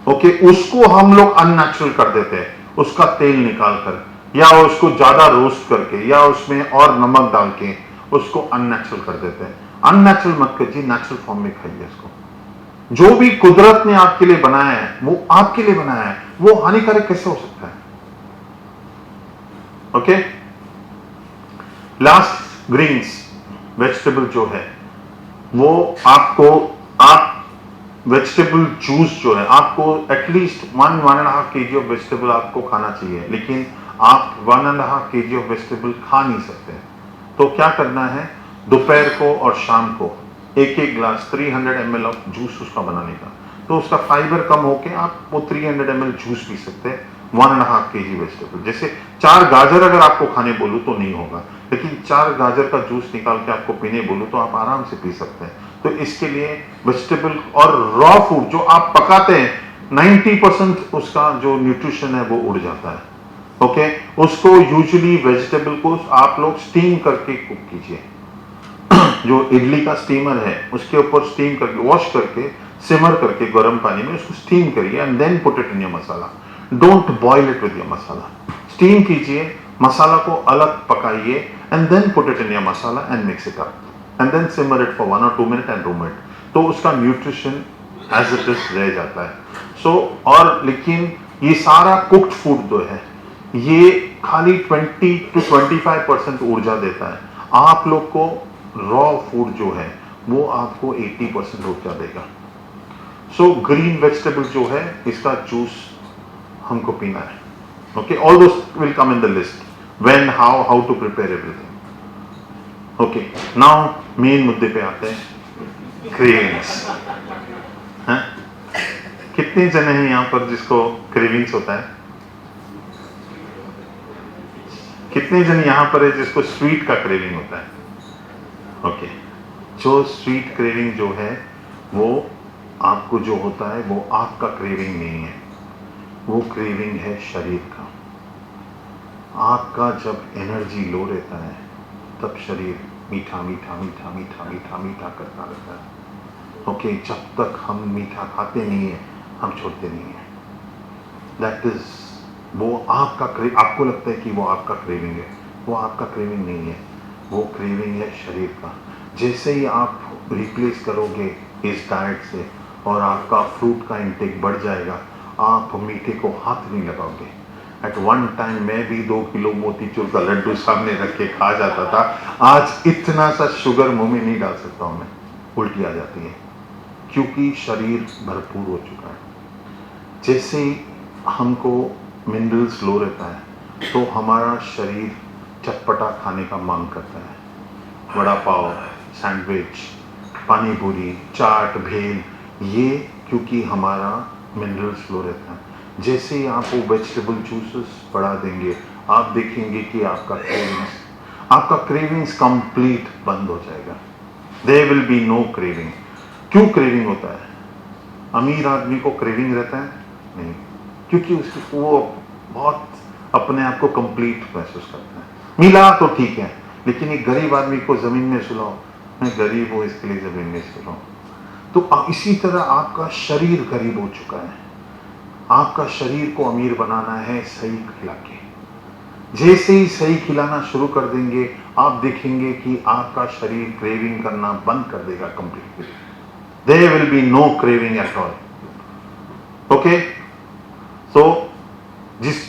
ओके, उसको हम लोग अननेचुरल कर देते हैं, उसका तेल निकाल कर, या उसको ज्यादा रोस्ट करके, या उसमें और नमक डाल के उसको अननेचुरल कर देते हैं। अननेचुरल मत कीजिए, नेचुरल फॉर्म में खाइए इसको। जो भी कुदरत ने आपके लिए बनाया है वो आपके लिए बनाया है, वो हानिकारक कैसे हो सकता है? ओके, लास्ट ग्रीन्स वेजिटेबल जो है वो आपको, आप वेजिटेबल जूस जो है आपको एटलीस्ट 1.5 kg ऑफ वेजिटेबल आपको खाना चाहिए, लेकिन आप 1.5 kg ऑफ वेजिटेबल खा नहीं सकते। तो क्या करना है, दोपहर को और शाम को एक एक ग्लास 300 ml ऑफ जूस उसका बनाने का, तो उसका फाइबर कम होके आप वो 300 ml जूस पी सकते हैं 1.5 kg वेजिटेबल। जैसे 4 गाजर अगर आपको खाने बोलूं तो नहीं होगा, लेकिन 4 गाजर का जूस निकाल के आपको पीने बोलूं तो आप आराम से पी सकते हैं। तो इसके लिए वेजिटेबल और रॉ फूड जो आप पकाते हैं 90% उसका जो न्यूट्रिशन है वो उड़ जाता है। ओके, उसको यूजुअली वेजिटेबल को आप लोग स्टीम करके कुक कीजिए। जो इडली का स्टीमर है उसके ऊपर स्टीम करके, वॉश करके, सिमर करके गर्म पानी में उसको स्टीम करिए and then put it in your masala. Don't boil it with your masala, steam कीजिए, मसाला को अलग पकाइए and then put it in your masala and mix it up and then simmer it for 1 or 2 minutes and room it, तो उसका nutrition as it is रह जाता है। और लेकिन ये सारा कुक्ड फूड जो है ये खाली 20 to 25% ऊर्जा देता है। आप लोग को रॉ फूड जो है वो आपको 80% ऊर्जा देगा। सो ग्रीन वेजिटेबल जो है इसका जूस हमको पीना है। Okay, all those will come in the list when, how to prepare everything. Okay, now main मुद्दे पे आते हैं, क्रेविंग्स। हैं? कितने जने हैं यहाँ पर जिसको क्रेविंग्स होता है? कितने जन यहाँ पर है जिसको स्वीट का क्रेविंग होता है? ओके, जो स्वीट क्रेविंग जो है वो आपको जो होता है वो आपका क्रेविंग नहीं है, वो क्रेविंग है शरीर का। आपका जब एनर्जी लो रहता है तब शरीर मीठा मीठा मीठा मीठा मीठा मीठा करता रहता है। ओके, जब तक हम मीठा खाते नहीं है हम छोड़ते नहीं है। दैट इज, वो आपका आपको लगता है कि वो आपका क्रेविंग है, वो आपका क्रेविंग नहीं है, वो क्रेविंग है शरीर का। जैसे ही आप रिप्लेस करोगे इस डाइट से और आपका फ्रूट का इंटेक बढ़ जाएगा, आप मीठे को हाथ नहीं लगाओगे। एट वन टाइम मैं भी 2 किलो मोतीचूर का लड्डू सामने रख के खा जाता था, आज इतना सा शुगर मुंह में नहीं डाल सकता हूं मैं, उल्टी आ जाती है, क्योंकि शरीर भरपूर हो चुका है। जैसे ही हमको मिनरल्स लो रहता है तो हमारा शरीर चटपटा खाने का मांग करता है। वड़ा पाव, सैंडविच, पानी पूरी, चाट, भेल, ये क्योंकि हमारा मिनरल्स लो रहता है। जैसे ही आप वो वेजिटेबल जूसेस बढ़ा देंगे, आप देखेंगे कि आपका क्रेविंग्स कंप्लीट बंद हो जाएगा। There will be no craving. क्यों क्रेविंग होता है? अमीर आदमी को क्रेविंग रहता है? नहीं, क्योंकि उसकी वो बहुत अपने आप को कंप्लीट महसूस करता है। मिला तो ठीक है, लेकिन एक गरीब आदमी को जमीन में सुलाओ, मैं गरीब हूं इसके लिए जमीन में सुलाओ। तो इसी तरह आपका शरीर गरीब हो चुका है। आपका शरीर को अमीर बनाना है सही खिला के। जैसे ही सही खिलाना शुरू कर देंगे, आप देखेंगे कि आपका शरीर क्रेविंग करना बंद कर देगा completely. There will be no craving at all. Okay, so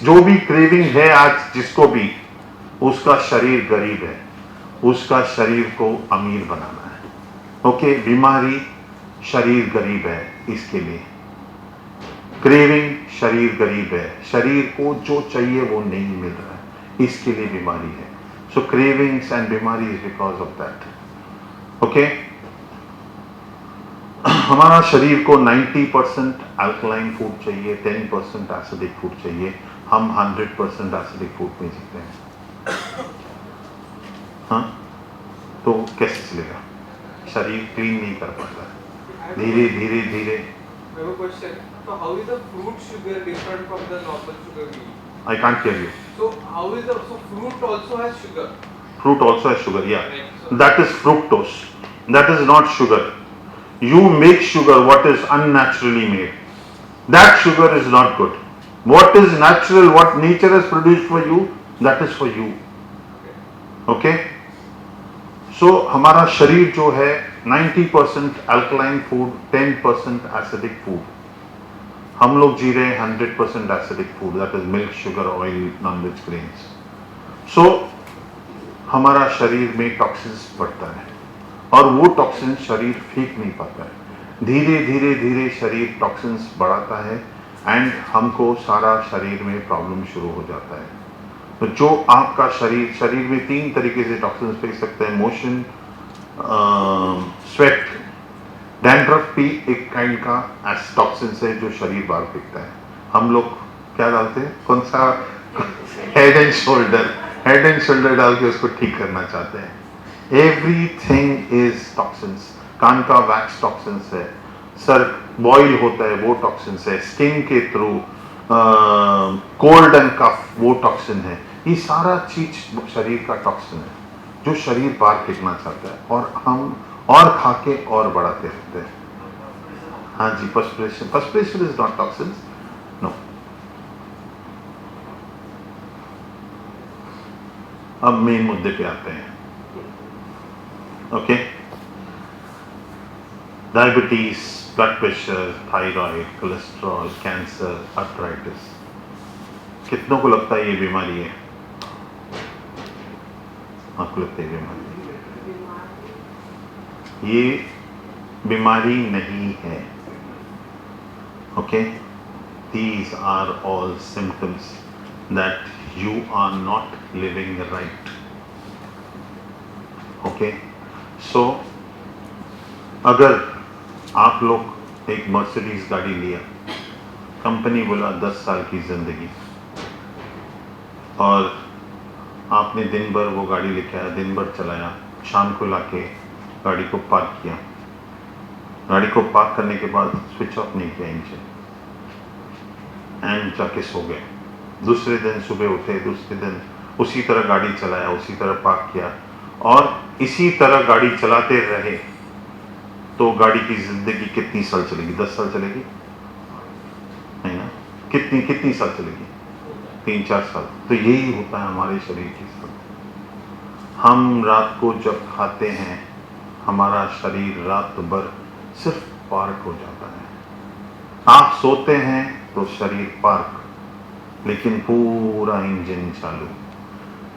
जो भी क्रेविंग है आज जिसको भी, उसका शरीर गरीब है, उसका शरीर को अमीर बनाना है। ओके, बीमारी शरीर गरीब है, इसके लिए क्रेविंग शरीर गरीब है, शरीर को जो चाहिए वो नहीं मिल रहा है, इसके लिए बीमारी है। सो क्रेविंग्स एंड बीमारी is because of that. Okay, हमारा शरीर को 90% अल्कलाइन फूड चाहिए, 10% एसिडिक फूड चाहिए। हम 100% एसिडिक फूड में जीते हैं। हाँ, तो कैसे चलेगा? शरीर क्लीन नहीं कर पाता। धीरे धीरे धीरे। I have a question. So how is the fruit sugar different from the normal sugar we eat? I can't hear you. So how is the fruit also has sugar? Fruit also has sugar, yeah. That is fructose. That is not sugar. You make sugar what is unnaturally made. That sugar is not good. What is natural, what nature has produced for you, that is for you. Okay? So हमारा शरीर जो है 90% alkaline food, 10% acidic food. हम लोग जी रहे हैं 100% acidic food, that is milk, sugar, oil, non-rich grains. So हमारा शरीर में टॉक्सिन्स बढ़ता है और वो टॉक्सिन्स शरीर फेंक नहीं पाता है। धीरे धीरे धीरे शरीर टॉक्सिन्स बढ़ाता है एंड हमको सारा शरीर में प्रॉब्लम शुरू हो जाता है। तो जो आपका शरीर में 3 तरीके से टॉक्सिन्स फेंक सकते हैं, मोशन, स्वेट, डैंड्रफ भी एक काइंड का टॉक्सिन्स है जो शरीर बाहर फेंकता है। हम लोग क्या डालते हैं, कौन सा, हेड एंड शोल्डर डाल के उसको ठीक करना चाहते हैं। Everything is toxins. कान का वैक्स टॉक्सिन्स है, सर बॉयल होता है वो टॉक्सिन्स है, स्किन के थ्रू कोल्ड एंड कफ वो टॉक्सिन है। ये सारा चीज शरीर का टॉक्सिन है जो शरीर बाहर फेंकना चाहता है और हम और खा के और बढ़ाते रहते हैं। हाँ जी, perspiration is not toxin, no. अब मेन मुद्दे पे आते हैं। Okay, diabetes, blood pressure, thyroid, cholesterol, cancer, arthritis. कितनों को लगता है ये बीमारी है? आपको लगता है बीमारी? ये बीमारी नहीं है। Okay, these are all symptoms that you are not living right. Okay, so अगर आप लोग एक मर्सिडीज गाड़ी लिया, कंपनी बोला 10 साल की जिंदगी, और आपने दिन भर वो गाड़ी लेके आया, दिन भर चलाया, शाम को लाके गाड़ी को पार्क किया, गाड़ी को पार्क करने के बाद स्विच ऑफ नहीं किया इंजन एंड जाके सो गए। दूसरे दिन सुबह उठे, दूसरे दिन उसी तरह गाड़ी चलाया, उसी तरह पार्क किया और इसी तरह गाड़ी चलाते रहे, तो गाड़ी की जिंदगी कितनी साल चलेगी? 10 साल चलेगी? नहीं ना? कितनी साल चलेगी? 3-4 साल। तो यही होता है हमारे शरीर के साथ। हम रात को जब खाते हैं, हमारा शरीर रात भर सिर्फ पार्क हो जाता है। आप सोते हैं तो शरीर पार्क, लेकिन पूरा इंजन चालू।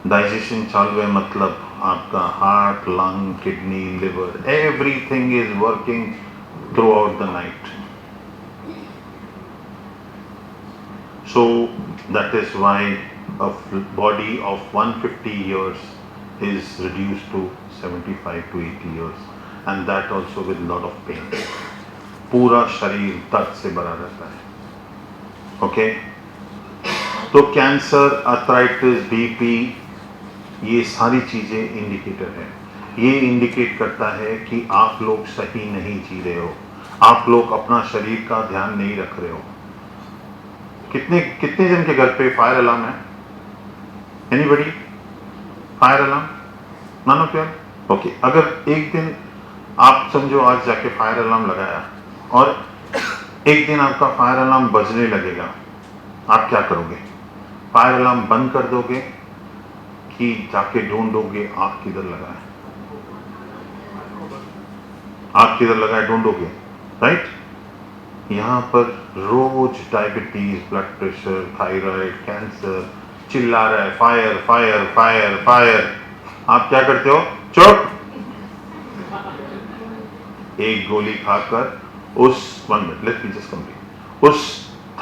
डाइजेशन चालू है, मतलब आपका heart, lung, kidney, liver, everything is working through out the night. So that is why a body of 150 years is reduced to 75 to 80 years, and that also with lot of pain. पूरा शरीर दर्द से भरा रहता है। Okay, तो cancer, arthritis, BP, ये सारी चीजें इंडिकेटर है। ये इंडिकेट करता है कि आप लोग सही नहीं जी रहे हो, आप लोग अपना शरीर का ध्यान नहीं रख रहे हो। कितने जन के घर पे फायर अलार्म है? Anybody? Fire alarm? None of you? Okay, अगर एक दिन आप समझो आज जाके फायर अलार्म लगाया और एक दिन आपका फायर अलार्म बजने लगेगा, आप क्या करोगे? फायर अलार्म बंद कर दोगे कि जाके ढूंढोगे आग किधर लगा है? आग किधर लगा है ढूंढोगे, राइट? यहाँ पर रोज diabetes, blood pressure, thyroid, cancer चिल्ला रहा है, फायर फायर फायर फायर। आप क्या करते हो? चुप। एक गोली खाकर उस 1 minute, let me just complete, उस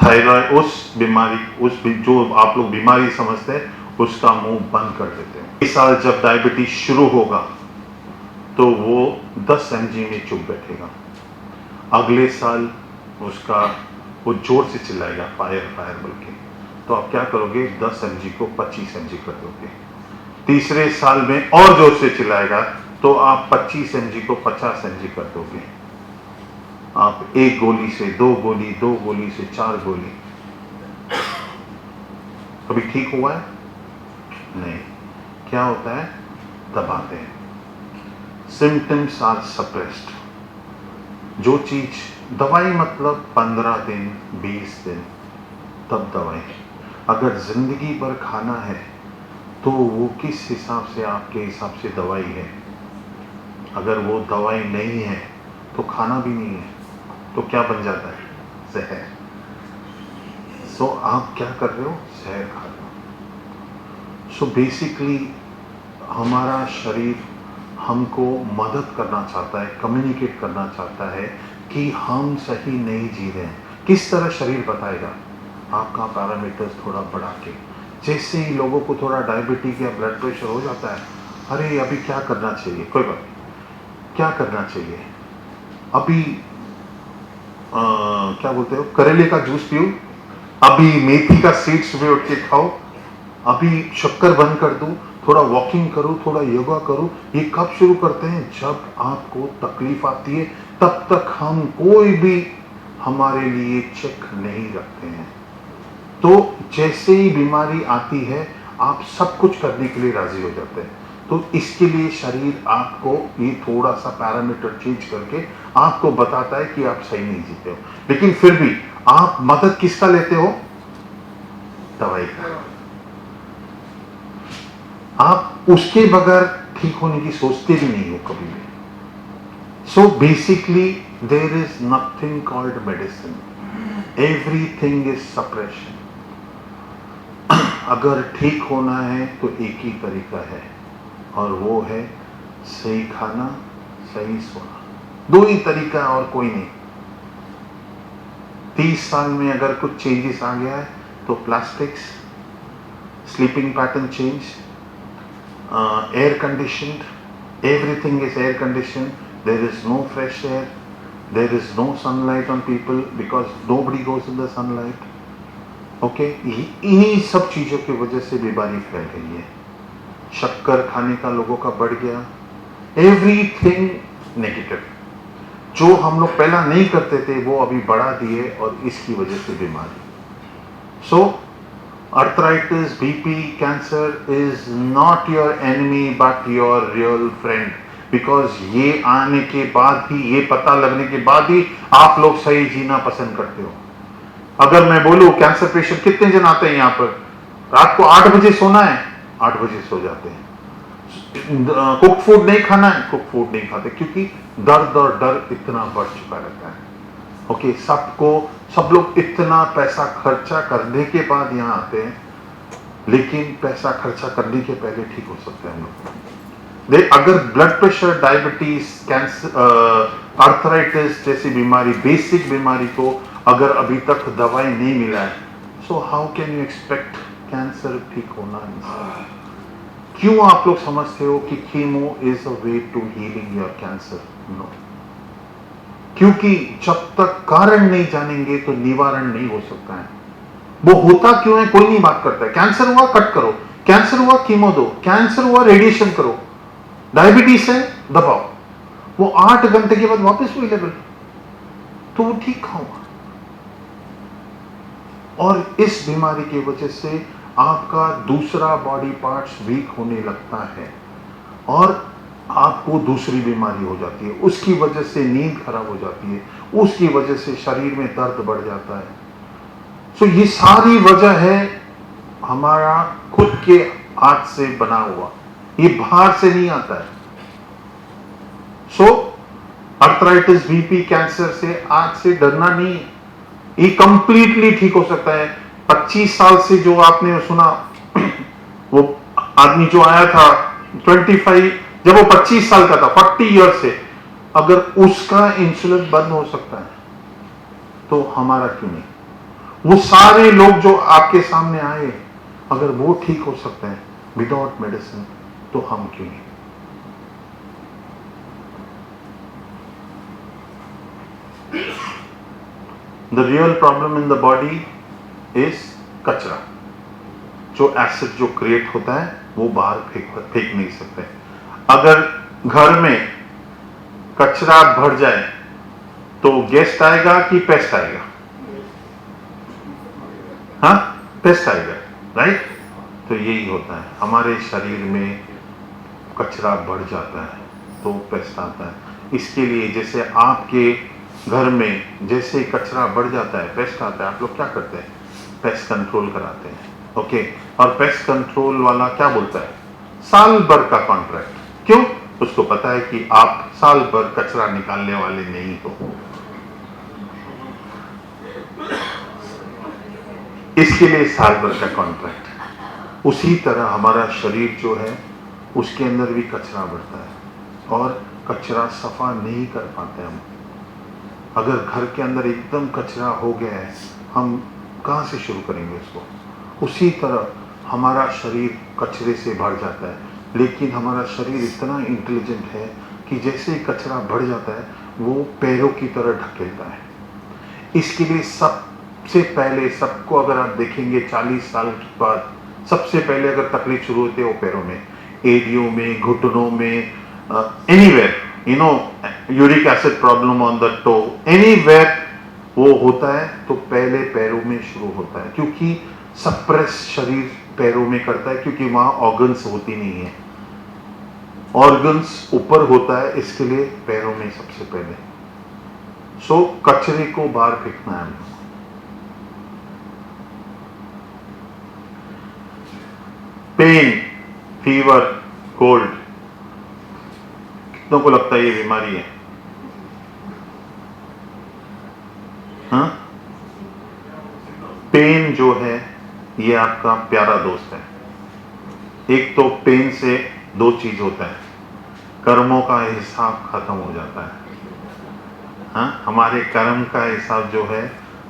थायराइड, उस बीमारी, जो आप लोग बीमारी समझते हैं, उसका मुंह बंद कर देते हैं। इस साल जब डायबिटीज शुरू होगा तो वो 10 mg में चुप बैठेगा। अगले साल उसका वो जोर से चिल्लाएगा फायर फायर बोल के, तो आप क्या करोगे, 10 mg को 25 mg कर दोगे। तीसरे साल में और जोर से चिल्लाएगा तो आप 25 mg को 50 mg कर दोगे। आप 1 गोली से 2 गोली, 2 गोली से 4 गोली। कभी ठीक हुआ है? नहीं। क्या होता है? दबाते हैं, सिम्टम्स आर सप्रेस्ड। जो चीज दवाई मतलब 15 दिन 20 दिन तब दवाई। अगर जिंदगी भर खाना है तो वो किस हिसाब से आपके हिसाब से दवाई है। अगर वो दवाई नहीं है तो खाना भी नहीं है, तो क्या बन जाता है? जहर। सो आप क्या कर रहे हो? जहर खा रहे हो। सो बेसिकली हमारा शरीर हमको मदद करना चाहता है, कम्युनिकेट करना चाहता है कि हम सही नहीं जी रहे हैं। किस तरह शरीर बताएगा? आपका पैरामीटर्स थोड़ा बढ़ा के। जैसे ही लोगों को थोड़ा डायबिटीज या ब्लड प्रेशर हो जाता है, अरे अभी क्या करना चाहिए? कोई बात नहीं, क्या करना चाहिए? अभी क्या बोलते हो, करेले का जूस पियो, अभी मेथी का सीड सुबह उठ के खाओ, अभी शक्कर बंद कर दूं, थोड़ा वॉकिंग करो, थोड़ा योगा करो। ये कब शुरू करते हैं? जब आपको तकलीफ आती है। तब तक हम कोई भी हमारे लिए चेक नहीं रखते हैं। तो जैसे ही बीमारी आती है आप सब कुछ करने के लिए राजी हो जाते हैं। तो इसके लिए शरीर आपको ये थोड़ा सा पैरामीटर चेंज करके आपको बताता है कि आप सही नहीं जीते हो। लेकिन फिर भी आप मदद किसका लेते हो? दवाई का। आप उसके बगैर ठीक होने की सोचते भी नहीं हो कभी भी। So basically there is nothing called medicine, everything is suppression. अगर ठीक होना है तो एक ही तरीका है, और वो है सही खाना, सही सोना। 2 ही तरीका, और कोई नहीं। 30 साल में अगर कुछ चेंजेस आ गया है तो plastics, sleeping pattern change, air conditioned, everything is air conditioned, there is no fresh air, there is no sunlight on people because nobody goes in the sunlight. Okay, इन्हीं सब चीजों की वजह से बीमारी फैल गई है। शक्कर खाने का लोगों का बढ़ गया, एवरीथिंग नेगेटिव। जो हम लोग पहला नहीं करते थे वो अभी बढ़ा दिए, और इसकी वजह से बीमारी। सो arthritis, BP, cancer is not your enemy but your real friend, because ये आने के बाद ही, ये पता लगने के बाद ही आप लोग सही जीना पसंद करते हो। अगर मैं बोलूं कैंसर पेशेंट कितने जन आते हैं यहाँ पर, रात को 8 बजे सोना है, 8 बजे सो जाते हैं। कुक फूड नहीं खाना है, कुक फूड नहीं खाते, क्योंकि दर्द और डर इतना बढ़ चुका रहता है। ओके, सब लोग इतना पैसा खर्चा करने के बाद यहाँ आते हैं, लेकिन पैसा खर्चा करने के पहले ठीक हो सकते हैं हम लोग। अगर blood pressure, diabetes, cancer, arthritis जैसी बीमारी, बेसिक बीमारी को अगर अभी तक दवाई नहीं मिला है, so how can you expect cancer ठीक होना? क्यों आप लोग समझते हो कि chemo is a way to healing your cancer? No, क्योंकि जब तक कारण नहीं जानेंगे तो निवारण नहीं हो सकता है। वो होता क्यों है कोई नहीं बात करता है। कैंसर हुआ, कट करो, कैंसर हुआ, कीमो दो, कैंसर हुआ, रेडिएशन करो, डायबिटीज है, दबाओ, वो 8 घंटे के बाद वापस वही लेवल, तो वो ठीक होगा। और इस बीमारी की वजह से आपका दूसरा बॉडी पार्ट्स वीक होने लगता है, और आपको दूसरी बीमारी हो जाती है। उसकी वजह से नींद खराब हो जाती है, उसकी वजह से शरीर में दर्द बढ़ जाता है। सो ये सारी वजह है हमारा खुद के हाथ से बना हुआ, ये बाहर से नहीं आता है। सो आर्थराइटिस, बीपी, कैंसर से आज से डरना नहीं है, ये कंप्लीटली ठीक हो सकता है। 25 साल से जो आपने सुना, वो आदमी जो आया था 25, जब वो 25 साल का था, 40 ईयर से, अगर उसका इंसुलिन बंद हो सकता है तो हमारा क्यों नहीं? वो सारे लोग जो आपके सामने आए, अगर वो ठीक हो सकते हैं विदाउट मेडिसिन, तो हम क्यों नहीं? The real problem in the body is कचरा. जो एसिड जो क्रिएट होता है वो बाहर फेंक नहीं सकते. अगर घर में कचरा भर जाए तो गेस्ट आएगा कि पेस्ट आएगा? हाँ, पेस्ट आएगा, राइट? तो यही होता है, हमारे शरीर में कचरा बढ़ जाता है तो पेस्ट आता है. इसके लिए जैसे आपके घर में जैसे कचरा बढ़ जाता है, पेस्ट आता है, आप लोग क्या करते हैं? पेस्ट कंट्रोल कराते हैं. ओके, और पेस्ट कंट्रोल वाला क्या बोलता है? साल भर का कॉन्ट्रैक्ट. क्यों? उसको पता है कि आप साल भर कचरा निकालने वाले नहीं हो. इसके लिए साल भर का कॉन्ट्रैक्ट. उसी तरह हमारा शरीर जो है उसके अंदर भी कचरा बढ़ता है और कचरा सफा नहीं कर पाते हम. अगर घर के अंदर एकदम कचरा हो गया है, हम कहाँ से शुरू करेंगे उसको? उसी तरह हमारा शरीर कचरे से भर जाता है, लेकिन हमारा शरीर इतना इंटेलिजेंट है कि जैसे ही कचरा बढ़ जाता है वो पैरों की तरह ढकेलता है. इसके लिए सबसे पहले सबको अगर आप देखेंगे 40 साल के बाद सबसे पहले अगर तकलीफ शुरू होती है वो पैरों में, एडियों में, घुटनों में, anywhere, you know, uric acid problem on the toe, anywhere वो होता है तो पहले पैरों में शुरू होता है, क्योंकि सप्रेस शरीर पैरों में करता है, क्योंकि वहां ऑर्गन्स होती नहीं है. ऑर्गन्स ऊपर होता है, इसके लिए पैरों में सबसे पहले. सो कचरे को बाहर फेंकना है. पेन, फीवर, कोल्ड, कितनों को लगता है ये बीमारी है? हाँ? पेन जो है ये आपका प्यारा दोस्त है. एक तो पेन से दो चीज होता है, कर्मों का हिसाब खत्म हो जाता है. हाँ? हमारे कर्म का हिसाब जो है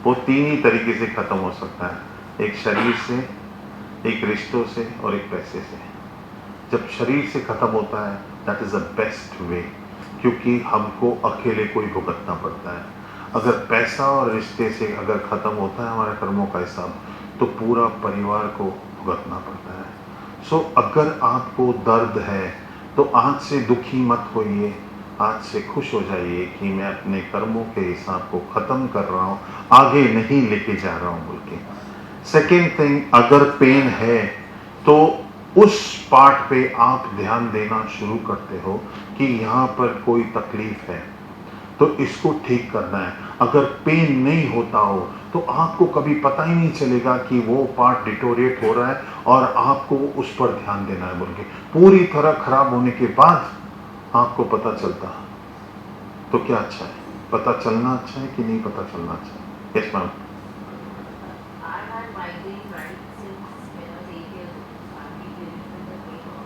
वो 3 ही तरीके से खत्म हो सकता है. एक शरीर से, एक रिश्तों से और एक पैसे से. जब शरीर से खत्म होता है that is the best way, क्योंकि हमको अकेले कोई भुगतना पड़ता है. अगर पैसा और रिश्ते से अगर खत्म होता है हमारे कर्मों का हिसाब, तो पूरा परिवार को भुगतना पड़ता है. सो अगर आपको दर्द है तो आज से दुखी मत होइए, आज से खुश हो जाइए कि मैं अपने कर्मों के हिसाब को खत्म कर रहा हूँ, आगे नहीं लेके जा रहा हूँ बोल के. सेकेंड थिंग, अगर पेन है तो उस पार्ट पे आप ध्यान देना शुरू करते हो कि यहाँ पर कोई तकलीफ है तो इसको ठीक करना है. अगर पेन नहीं होता हो तो आपको कभी पता ही नहीं चलेगा कि वो पार्ट डिटोरिएट हो रहा है और आपको उस पर ध्यान देना है बोल के. पूरी तरह खराब होने के बाद आपको पता चलता तो क्या अच्छा है? पता चलना अच्छा है कि नहीं पता चलना अच्छा है? Yes ma'am.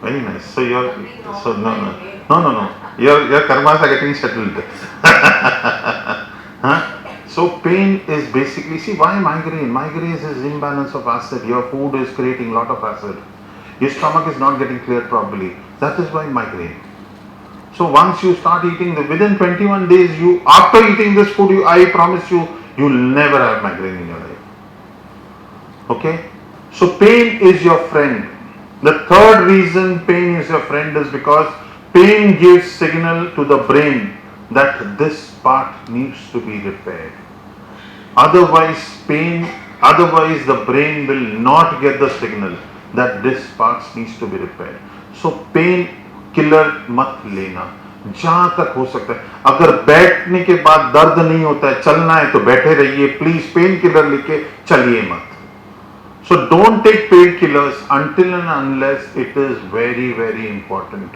Very nice. So your karmas are getting settled. Huh? So pain is basically, see why migraine? Migraine is imbalance of acid. Your food is creating lot of acid. Your stomach is not getting cleared properly. That is why migraine. So once you start eating, within 21 days, after eating this food, I promise you, you'll never have migraine in your life. Okay? So pain is your friend. The third reason pain is your friend is because pain gives signal to the brain that this part needs to be repaired. Otherwise the brain will not get the signal that this part needs to be repaired. So pain killer मत लेना जहां तक हो सकता है. अगर बैठने के बाद दर्द नहीं होता है, चलना है तो बैठे रहिए, प्लीज पेन किलर लेके चलिए मत. So don't take painkillers until and unless it is very very important.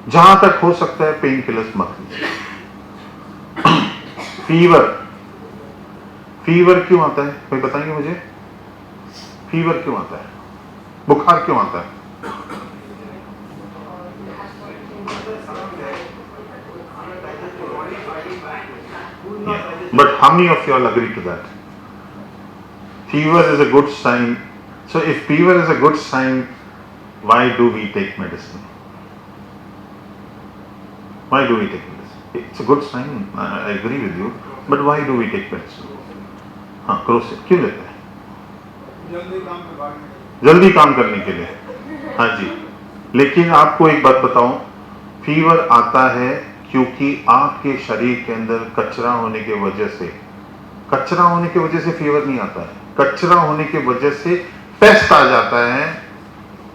जहां तक हो सकता है पेन किलर्स मत लीजिए. फीवर क्यों आता है? कोई बताएंगे मुझे? फीवर क्यों आता है? बुखार क्यों आता है? But how many of you all agree to that? Fever is a good sign. So if fever is a good sign, why do we take medicine? Why do we take medicine? It's a good sign, I agree with you, but why do we take medicine? हाँ, Crocin क्यों लेते हैं? जल्दी जल्दी काम करने के लिए। हाँ जी, लेकिन आपको एक बात बताऊं, फीवर आता है क्योंकि आपके शरीर के अंदर कचरा होने की वजह से, कचरा होने की वजह से फीवर नहीं आता है, कचरा होने की वजह से पेस्ट आ जाता है,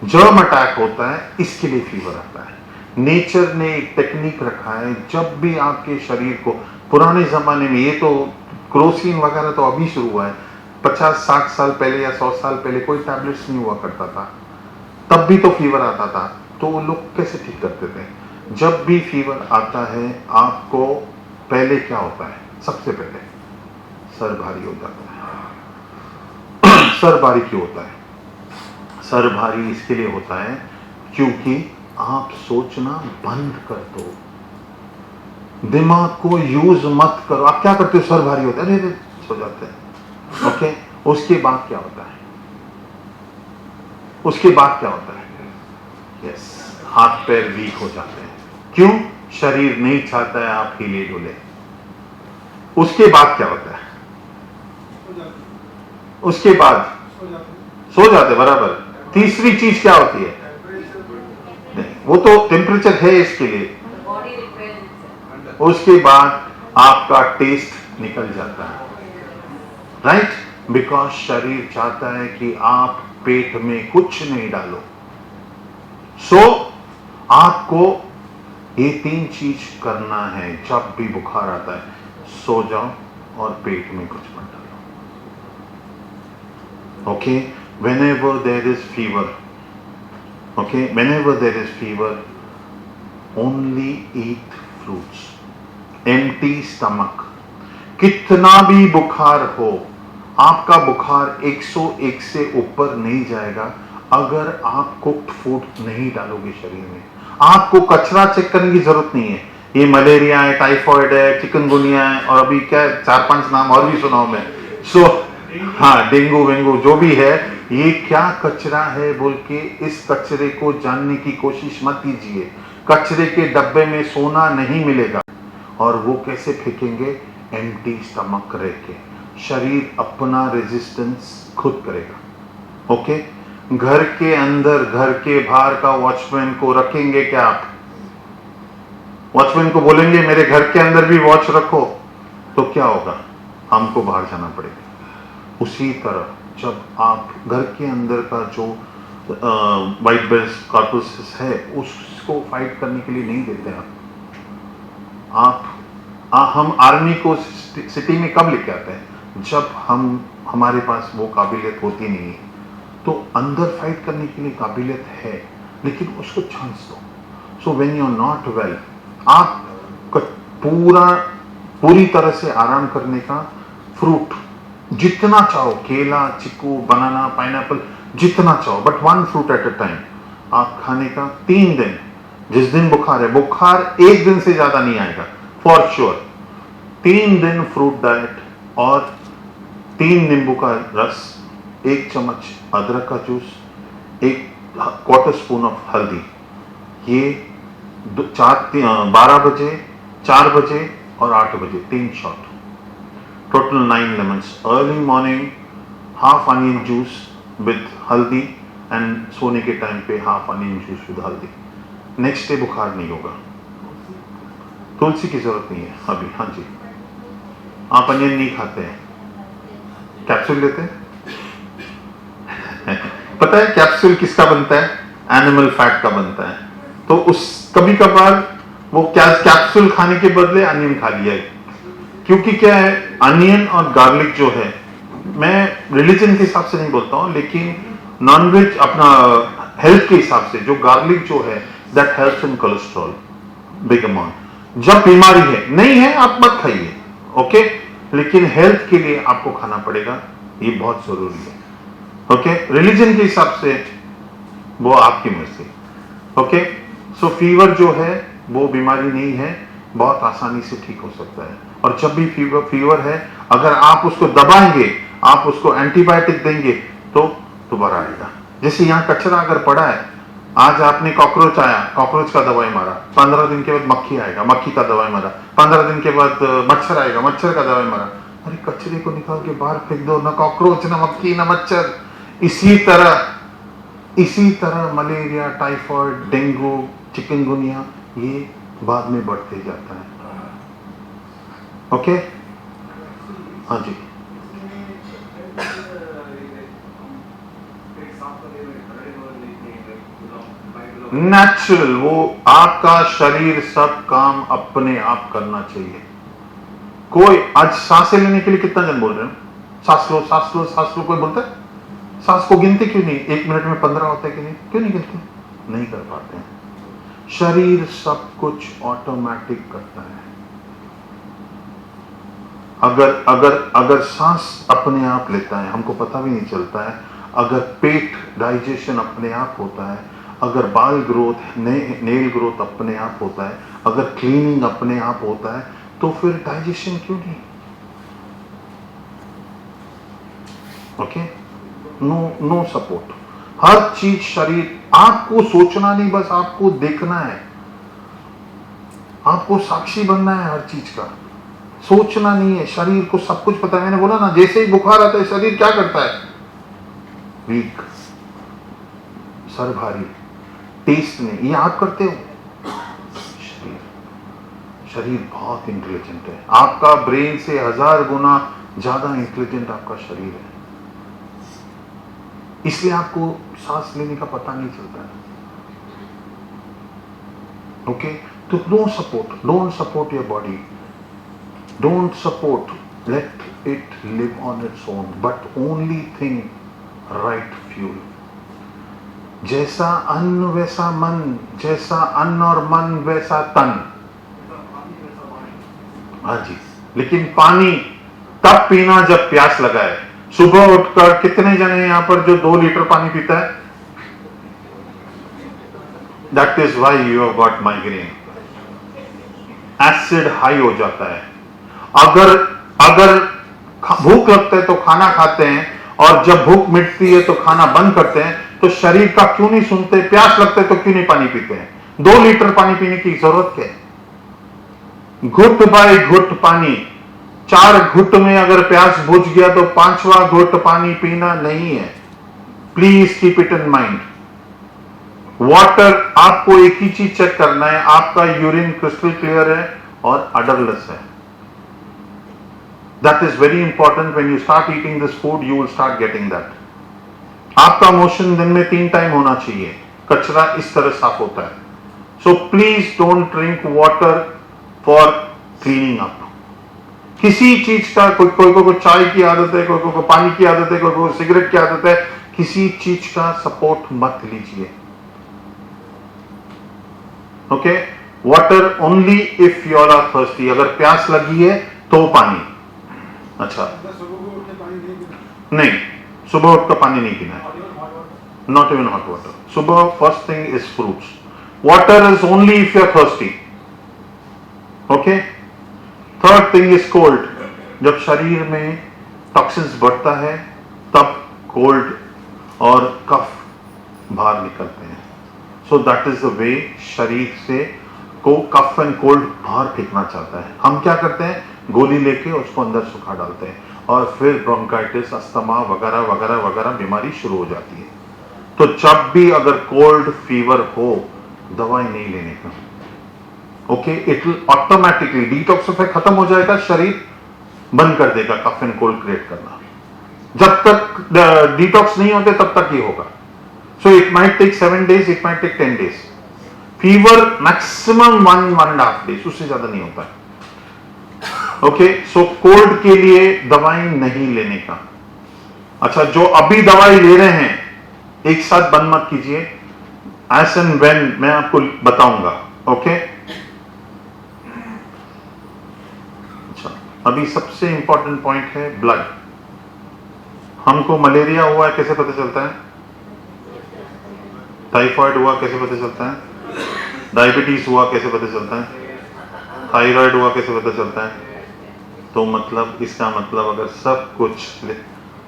जर्म अटैक होता है, इसके लिए फीवर आता है। नेचर ने एक टेक्निक रखा है, जब भी आपके शरीर को, पुराने जमाने में, ये तो क्रोसिन वगैरह तो अभी शुरू हुआ है, 50-60 साल पहले या 100 साल पहले कोई टैबलेट्स नहीं हुआ करता था, तब भी तो फीवर आता था, तो वो लोग कैसे ठीक करते थे? जब भी फीवर आता है आपको पहले क्या होता है? सबसे पहले सर भारी हो जाता है। सर भारी क्यों होता है? सर भारी इसके लिए होता है क्योंकि आप सोचना बंद कर दो, दिमाग को यूज मत करो। आप क्या करते हो? सर भारी होता है, अरे सो जाते हैं। ओके, उसके बाद क्या होता है? उसके बाद क्या होता है? यस, हाथ पैर वीक हो जाते हैं। क्यों? शरीर नहीं चाहता है आप हिले डुले। उसके बाद क्या होता है? उसके बाद सो जाते, बराबर। तीसरी चीज क्या होती है? नहीं, वो तो टेम्परेचर है इसके लिए। उसके बाद आपका टेस्ट निकल जाता है, राइट? बिकॉज शरीर चाहता है कि आप पेट में कुछ नहीं डालो। सो आपको ये 3 चीज करना है जब भी बुखार आता है। सो जाओ और पेट में कुछ मत डालो। Okay, whenever there is fever, okay, whenever there is fever, only eat fruits. Empty stomach. कितना भी बुखार हो, आपका बुखार 101 से ऊपर नहीं जाएगा अगर आप कुक्ड फूड नहीं डालोगे शरीर में। आपको कचरा चेक करने की जरूरत नहीं है। ये मलेरिया है, टाइफॉइड है, चिकनगुनिया है, और अभी क्या 4-5 नाम और भी सुनाओ मैं। हाँ, डेंगू वेंगू जो भी है, ये क्या कचरा है बोल के इस कचरे को जानने की कोशिश मत कीजिए। कचरे के डब्बे में सोना नहीं मिलेगा। और वो कैसे फेंकेंगे? एम्प्टी स्टमक रह के। शरीर अपना रेजिस्टेंस खुद करेगा। ओके, घर के अंदर, घर के बाहर का वॉचमैन को रखेंगे क्या आप? वॉचमैन को बोलेंगे मेरे घर के अंदर भी वॉच रखो, तो क्या होगा? हमको बाहर जाना पड़ेगा। उसी तरह जब आप घर के अंदर का जो वाइट बेल्स कॉर्पस है उसको फाइट करने के लिए नहीं देते हम आर्मी को सिटी में कब लेके आते हैं? जब हमारे पास वो काबिलियत होती नहीं है। तो अंदर फाइट करने के लिए काबिलियत है, लेकिन उसको चांस दो। So when you are not well, आप पूरी तरह से आराम करने का फ्रूट जितना चाहो, केला, चिकू, बनाना, पाइनएप्पल, जितना चाहो, but 1 fruit at a time आप खाने का 3 दिन। जिस दिन बुखार है, बुखार 1 दिन से ज्यादा नहीं आएगा फॉर श्योर। 3 दिन फ्रूट डाइट और 3 नींबू का रस, 1 चम्मच अदरक का जूस, 1 क्वार्टर स्पून ऑफ हल्दी। ये 12 बजे, 4 बजे और 8 बजे 3 shot. Total 9 lemons. Early morning, half onion juice with haldi, and सोने के टाइम पे half onion juice with haldi. Next day बुखार नहीं होगा। तुलसी की जरूरत नहीं है अभी। हाँ जी, आप अनियन नहीं खाते हैं, कैप्सूल लेते हैं? पता है कैप्सूल किसका बनता है? एनिमल फैट का बनता है। तो उस कभी कभार वो कैप्सूल खाने के बदले अनियन खा लिया है। क्योंकि क्या है, अनियन और गार्लिक जो है, मैं रिलीजन के हिसाब से नहीं बोलता हूं, लेकिन नॉनवेज अपना हेल्थ के हिसाब से जो गार्लिक जो है that helps in cholesterol big amount. जब बीमारी है, नहीं है आप मत खाइए, ओके, लेकिन हेल्थ के लिए आपको खाना पड़ेगा, ये बहुत जरूरी है। ओके, रिलीजन के हिसाब से वो आपकी मर्जी। ओके, सो फीवर जो है वो बीमारी नहीं है, बहुत आसानी से ठीक हो सकता है। और जब भी फीवर है, अगर आप उसको दबाएंगे, आप उसको एंटीबायोटिक देंगे तो दोबारा आएगा। जैसे यहाँ कचरा अगर पड़ा है, आज आपने कॉकरोच आया, कॉकरोच का दवाई मारा, 15 दिन के बाद मक्खी आएगा, मक्खी का दवाई मारा, 15 दिन के बाद मच्छर आएगा, मच्छर का दवाई मारा। अरे कचरे को निकाल के बाहर फेंक दो, ना कॉकरोच, ना मक्खी, ना मच्छर। इसी तरह मलेरिया, टाइफाइड, डेंगू, चिकनगुनिया ये बाद में बढ़ते जाता है। ओके, हाँ जी। नेचुरल, वो आपका शरीर सब काम अपने आप करना चाहिए। कोई आज सांसें लेने के लिए कितना जन बोल रहे हैं, सांस लो सांस लो सांस लो, कोई बोलता है? सांस को गिनते क्यों नहीं? 1 मिनट में 15 होता है कि नहीं? क्यों नहीं गिनते? नहीं कर पाते हैं। शरीर सब कुछ ऑटोमेटिक करता है। अगर सांस अपने आप लेता है, हमको पता भी नहीं चलता है। अगर पेट डाइजेशन अपने आप होता है, अगर बाल ग्रोथ, नेल ग्रोथ अपने आप होता है, अगर क्लीनिंग अपने आप होता है, तो फिर डाइजेशन क्यों नहीं? Okay, no support. हर चीज शरीर, आपको सोचना नहीं, बस आपको देखना है। आपको साक्षी बनना है हर चीज का, सोचना नहीं है। शरीर को सब कुछ पता है। मैंने बोला ना, जैसे ही बुखार आता है शरीर क्या करता है? वीक, सर भारी, टेस्ट नहीं। ये आप करते हो? शरीर बहुत इंटेलिजेंट है। आपका ब्रेन से 1000 गुना ज्यादा इंटेलिजेंट आपका शरीर है। इसलिए आपको सांस लेने का पता नहीं चलता है। ओके, तो don't support your body, don't support, let it live on its own, but only think right fuel. जैसा अन्न वैसा मन, जैसा अन्न और मन वैसा तन। हाँ जी, लेकिन पानी तब पीना जब प्यास लगाए। सुबह उठकर कितने जने यहां पर जो 2 लीटर पानी पीता है? That is why you have got migraine. Acid high हो जाता है। अगर भूख लगता है तो खाना खाते हैं, और जब भूख मिटती है तो खाना बंद करते हैं, तो शरीर का क्यों नहीं सुनते? प्यास लगता है तो क्यों नहीं पानी पीते हैं? 2 लीटर पानी पीने की जरूरत क्या है? घुट बाय घुट पानी, 4 घुट में अगर प्यास बुझ गया तो 5वां घुट पानी पीना नहीं है। Please keep it in mind. Water, आपको एक ही चीज चेक करना है, आपका यूरिन क्रिस्टल क्लियर है और अडरलेस है। That is very important. When you start eating this food you will start getting that. आपका मोशन दिन में 3 टाइम होना चाहिए। कचरा इस तरह साफ होता है। So please don't drink water for cleaning up. किसी चीज का, कोई को चाय की आदत है, कोई को पानी की आदत है, कोई को सिगरेट की आदत है, किसी चीज का सपोर्ट मत लीजिए। Okay, water only if you are thirsty. अगर प्यास लगी है तो पानी। अच्छा, नहीं, सुबह उठकर पानी नहीं पीना है। Not even hot water. सुबह first thing is fruits. Water is only if you are thirsty. Okay, third thing is cold. जब शरीर में टॉक्सिन्स बढ़ता है तब कोल्ड और कफ बाहर निकलते हैं। सो दैट इज द वे शरीर से को कफ एंड कोल्ड बाहर फेंकना चाहता है। हम क्या करते हैं? गोली लेके उसको अंदर सुखा डालते हैं, और फिर ब्रोंकाइटिस, अस्थमा वगैरह वगैरह वगैरह बीमारी शुरू हो जाती है। तो जब भी अगर कोल्ड फीवर हो, दवाई नहीं लेने का। Okay, it will automatically detoxify, खत्म हो जाएगा, शरीर बंद कर देगा कफ एंड कोल्ड क्रिएट करना। जब तक डिटॉक्स नहीं होते तब तक ये होगा। So it might take 7 days, इट माइट टेक 10 days। फीवर मैक्सिमम 1.5 days, उससे ज्यादा नहीं होता है। ओके, सो कोल्ड के लिए दवाई नहीं लेने का। अच्छा, जो अभी दवाई ले रहे हैं एक साथ बंद मत कीजिए। एज एंड व्हेन मैं आपको बताऊंगा। ओके, अच्छा, अभी सबसे इंपॉर्टेंट पॉइंट है ब्लड। हमको मलेरिया हुआ है कैसे पता चलता है? टाइफाइड हुआ कैसे पता चलता है? डायबिटीज हुआ कैसे पता चलता है? थायराइड हुआ कैसे पता चलता है? तो मतलब, इसका मतलब अगर सब कुछ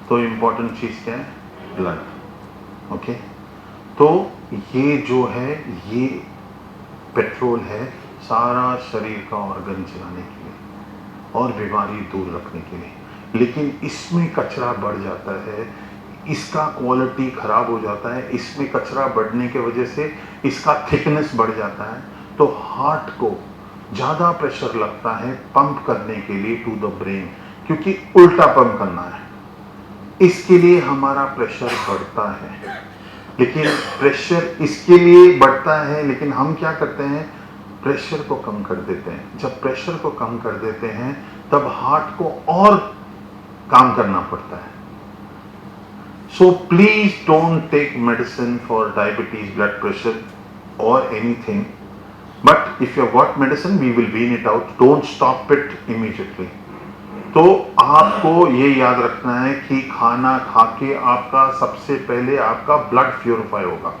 तो इंपॉर्टेंट चीज क्या है? ब्लड। ओके, तो ये जो है ये पेट्रोल है सारा शरीर का ऑर्गन चलाने के लिए और बीमारी दूर रखने के लिए। लेकिन इसमें कचरा बढ़ जाता है, इसका क्वालिटी खराब हो जाता है, इसमें कचरा बढ़ने के वजह से इसका थिकनेस बढ़ जाता है, तो हार्ट को ज़्यादा प्रेशर लगता है पंप करने के लिए टू द ब्रेन, क्योंकि उल्टा पंप करना है, इसके लिए हमारा प्रेशर बढ़ता है। लेकिन प्रेशर इसके लिए बढ़ता है, लेकिन हम क्या करते हैं, प्रेशर को कम कर देते हैं। जब प्रेशर को कम कर देते हैं तब हार्ट को और काम करना पड़ता है। So please don't take medicine for diabetes, blood pressure और anything, but if you have got medicine we will wean it out, don't stop it immediately. तो आपको ये याद रखना है कि खाना खा के आपका सबसे पहले आपका ब्लड प्यूरिफाई होगा,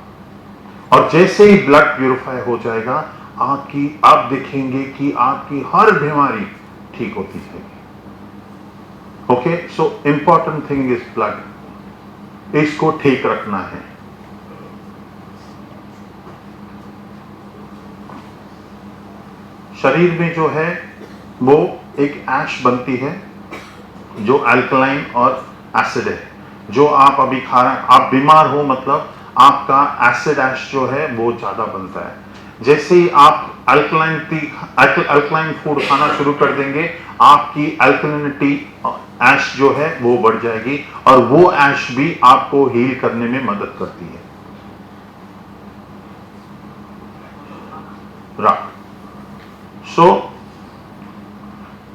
और जैसे ही ब्लड प्यूरिफाई हो जाएगा आप देखेंगे कि आपकी हर बीमारी ठीक होती जाएगी। Okay, so important thing is blood, इसको ठीक रखना है। शरीर में जो है वो एक ऐश बनती है जो अल्कलाइन और एसिड है, जो आप अभी खा रहे हैं। आप बीमार हो मतलब आपका एसिड ऐश जो है वो ज्यादा बनता है। जैसे ही आप अल्कलाइन फूड खाना शुरू कर देंगे, आपकी अल्कलिनिटी ऐश जो है वो बढ़ जाएगी, और वो ऐश भी आपको हील करने में मदद करती है। राइट। सो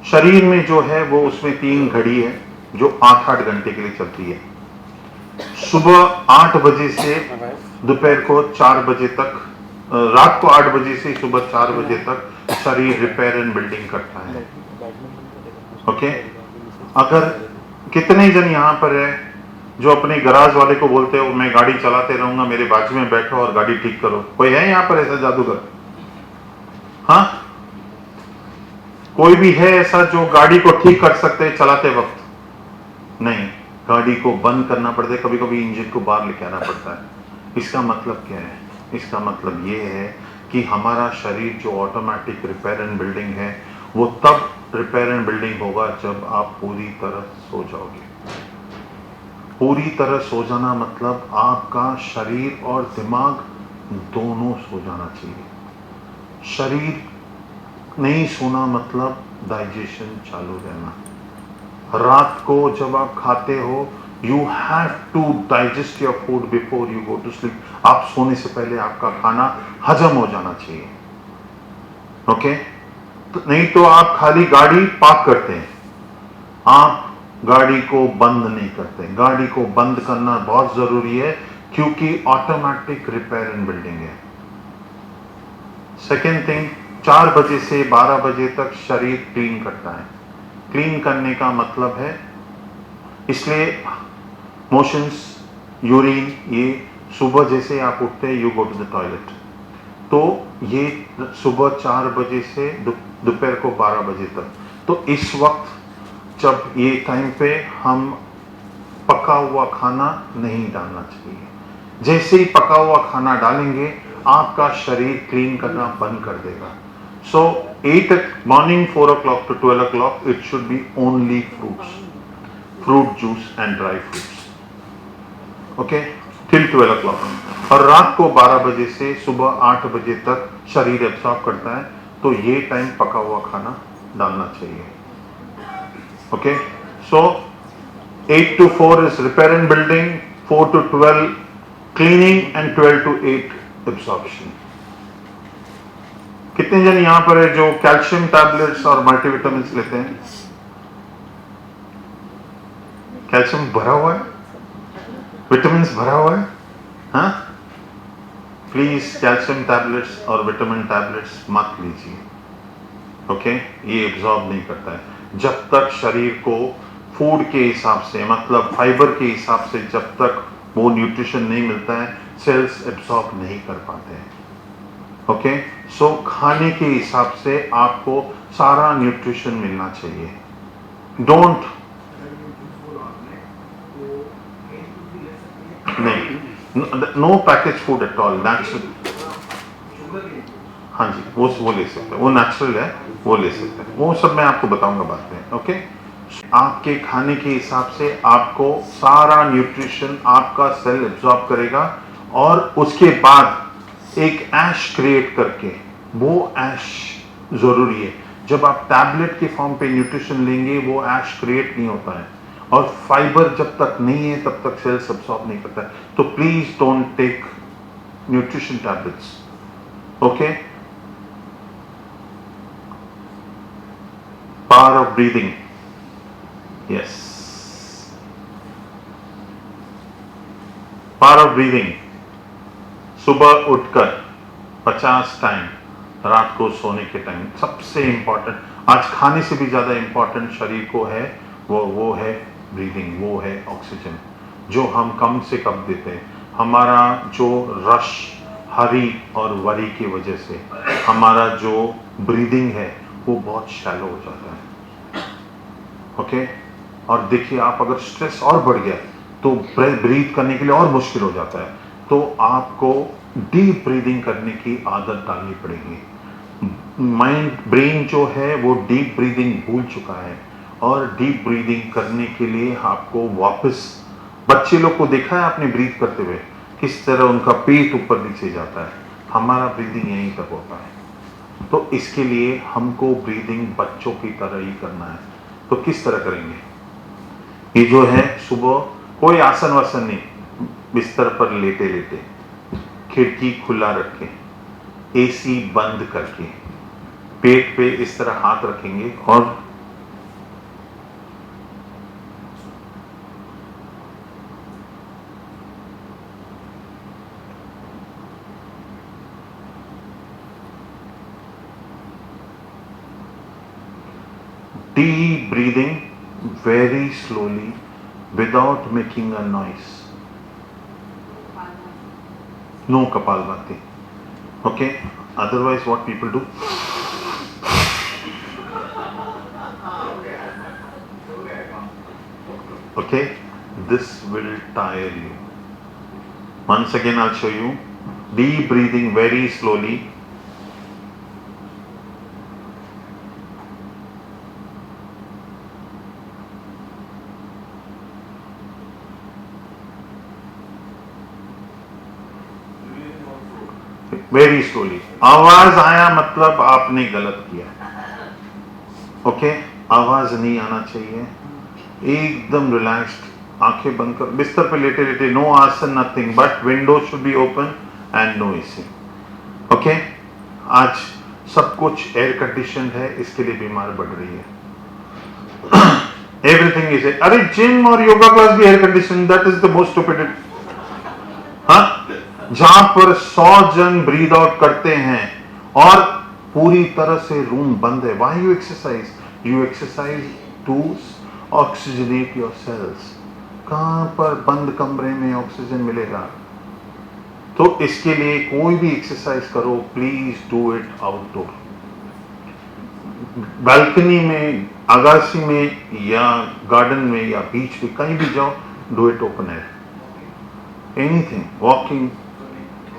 शरीर में जो है वो उसमें 3 घड़ी है जो 8-8 घंटे के लिए चलती है। सुबह 8 बजे से दोपहर को 4 बजे तक, रात को 8 बजे से सुबह 4 बजे तक शरीर रिपेयर एंड बिल्डिंग करता है। ओके, अगर कितने जन यहां पर है जो अपने गराज वाले को बोलते हो मैं गाड़ी चलाते रहूंगा, मेरे बाजू में बैठो और गाड़ी ठीक करो? कोई है यहां पर ऐसा जादूगर? हाँ, कोई भी है ऐसा जो गाड़ी को ठीक कर सकते हैं चलाते वक्त? नहीं, गाड़ी को बंद करना पड़ता है, कभी कभी इंजन को बाहर लेके आना पड़ता है। इसका मतलब क्या है? इसका मतलब ये है कि हमारा शरीर जो ऑटोमेटिक रिपेयर एंड बिल्डिंग है वो तब रिपेयर एंड बिल्डिंग होगा जब आप पूरी तरह सो जाओगे। पूरी तरह सो जाना मतलब आपका शरीर और दिमाग दोनों सो जाना चाहिए। शरीर नहीं सोना मतलब डाइजेशन चालू रहना। रात को जब आप खाते हो you have to digest your food before you go to sleep. आप सोने से पहले आपका खाना हजम हो जाना चाहिए। ओके, तो नहीं तो आप खाली गाड़ी पार्क करते हैं, आप गाड़ी को बंद नहीं करते। गाड़ी को बंद करना बहुत जरूरी है क्योंकि ऑटोमेटिक रिपेयर एंड बिल्डिंग है। सेकेंड थिंग, 4 बजे से 12 बजे तक शरीर क्लीन करता है। क्लीन करने का मतलब है, इसलिए मोशंस, यूरिन, ये सुबह जैसे आप उठते हैं you go to the toilet, तो ये सुबह 4 बजे से दोपहर को 12 बजे तक। तो इस वक्त जब ये टाइम पे हम पका हुआ खाना नहीं डालना चाहिए। जैसे ही पका हुआ खाना डालेंगे आपका शरीर क्लीन करना बंद कर देगा। So 8 morning 4 o'clock to 12 o'clock it should be only fruits, fruit juice and dry fruits. Okay, till 12 o'clock. और रात को 12 बजे से सुबह 8 बजे तक शरीर एब्सॉर्ब करता है, तो ये टाइम पका हुआ खाना डालना चाहिए। Okay, so 8 to 4 is repair and building, 4 to 12 cleaning and 12 to 8 absorption. कितने जन यहां पर है जो कैल्शियम टैबलेट्स और मल्टीविटामिन्स लेते हैं? कैल्शियम भरा हुआ है, विटामिन्स भरा हुआ है। हाँ, प्लीज कैल्शियम टैबलेट्स और विटामिन टैबलेट्स मत लीजिए। ओके, ये एब्जॉर्ब नहीं करता है। जब तक शरीर को फूड के हिसाब से, मतलब फाइबर के हिसाब से जब तक वो न्यूट्रिशन नहीं मिलता है, सेल्स एब्जॉर्ब नहीं कर पाते हैं। ओके, सो खाने के हिसाब से आपको सारा न्यूट्रिशन मिलना चाहिए। डोंट, नहीं, no package food at all, natural. हाँ जी, वो ले सकते हैं, वो नेचुरल है, वो ले सकते हैं। वो सब मैं आपको बताऊंगा बाद में। ओके, आपके खाने के हिसाब से आपको सारा न्यूट्रिशन आपका सेल एब्जॉर्ब करेगा और उसके बाद एक ऐश क्रिएट करके, वो ऐश जरूरी है। जब आप टैबलेट के फॉर्म पे न्यूट्रिशन लेंगे वो ऐश क्रिएट नहीं होता है, और फाइबर जब तक नहीं है तब तक सेल्स एब्जॉर्ब नहीं करता है। तो please don't take nutrition tablets, okay. Power of breathing, yes, power of breathing. सुबह उठकर 50 टाइम, रात को सोने के टाइम। सबसे इंपॉर्टेंट, आज खाने से भी ज्यादा इंपॉर्टेंट शरीर को है वो है ब्रीदिंग, वो है ऑक्सीजन, जो हम कम से कम देते हैं। हमारा जो रश, हरी और वरी की वजह से हमारा जो ब्रीदिंग है वो बहुत शैलो हो जाता है, ओके। और देखिए, आप अगर स्ट्रेस और बढ़ गया तो ब्रीथ करने के लिए और मुश्किल हो जाता है। तो आपको डीप ब्रीदिंग करने की आदत डालनी पड़ेगी। माइंड, ब्रेन जो है वो डीप ब्रीदिंग भूल चुका है, और डीप ब्रीदिंग करने के लिए आपको वापस, बच्चे लोग को देखा है आपने ब्रीथ करते हुए किस तरह उनका पेट ऊपर नीचे जाता है, हमारा ब्रीदिंग यहीं तक होता है। तो इसके लिए हमको ब्रीदिंग बच्चों की तरह ही करना है। तो किस तरह करेंगे? ये जो है, सुबह कोई आसन वासन नहीं, बिस्तर पर लेटे लेटे, खिड़की खुला रखें, एसी बंद करके, पेट पे इस तरह हाथ रखेंगे और deep breathing very slowly without making a noise. No Kapalbhati. Okay? Otherwise what people do? Okay? This will tire you. Once again I'll show you. Deep breathing very slowly. Very slowly. आवाज आया मतलब आपने गलत किया, okay. आवाज नहीं आना चाहिए, एकदम रिलैक्स्ड, आंखें बंद कर, बिस्तर पे लेटे लेटे, no asan, nothing, but window should be open and no AC, okay. आज सब कुछ एयर कंडीशन है, इसके लिए बीमार बढ़ रही है। एवरीथिंग इज, अरे जिम और योगा क्लास भी air condition, that is the most stupid. हाँ, जहां पर 100 जन ब्रीद आउट करते हैं और पूरी तरह से रूम बंद है। Why you exercise? You exercise to oxygenate your cells. कहां पर बंद कमरे में ऑक्सीजन मिलेगा? तो इसके लिए कोई भी एक्सरसाइज करो, please do it outdoor, balcony में, आगासी में, या गार्डन में, या बीच पे, कहीं भी जाओ, do it open air, anything, walking,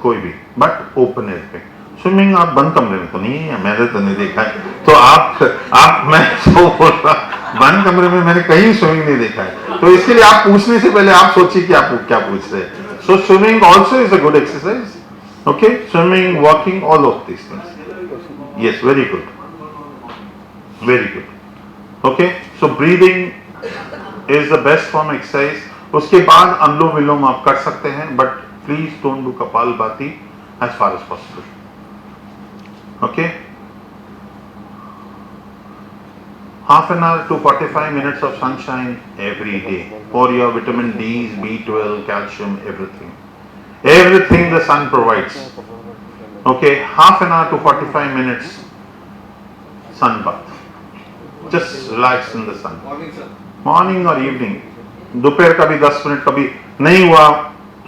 कोई भी, बट ओपन एयर पे। स्विमिंग आप बंद कमरे में तो नहीं है, मैंने तो नहीं देखा है। तो आप मैं तो बोल रहा, बंद कमरे में मैंने कहीं स्विमिंग नहीं देखा है। तो इसके लिए आप पूछने से पहले आप सोचिए कि आप क्या पूछ रहे हैं। So swimming also is a good exercise, okay. Swimming, walking, all of this things, yes, very good, very good, okay. So breathing is the best form exercise. उसके बाद अनुलोम विलोम आप कर सकते हैं, but please don't do Kapalbhati as far as possible, okay. Half an hour to 45 minutes of sunshine every day for your vitamin D's, B12, calcium, everything the sun provides, okay. Half an hour to 45 minutes sun bath, just relax in the sun, morning or evening. दोपहर का भी 10 minute, कभी नहीं हुआ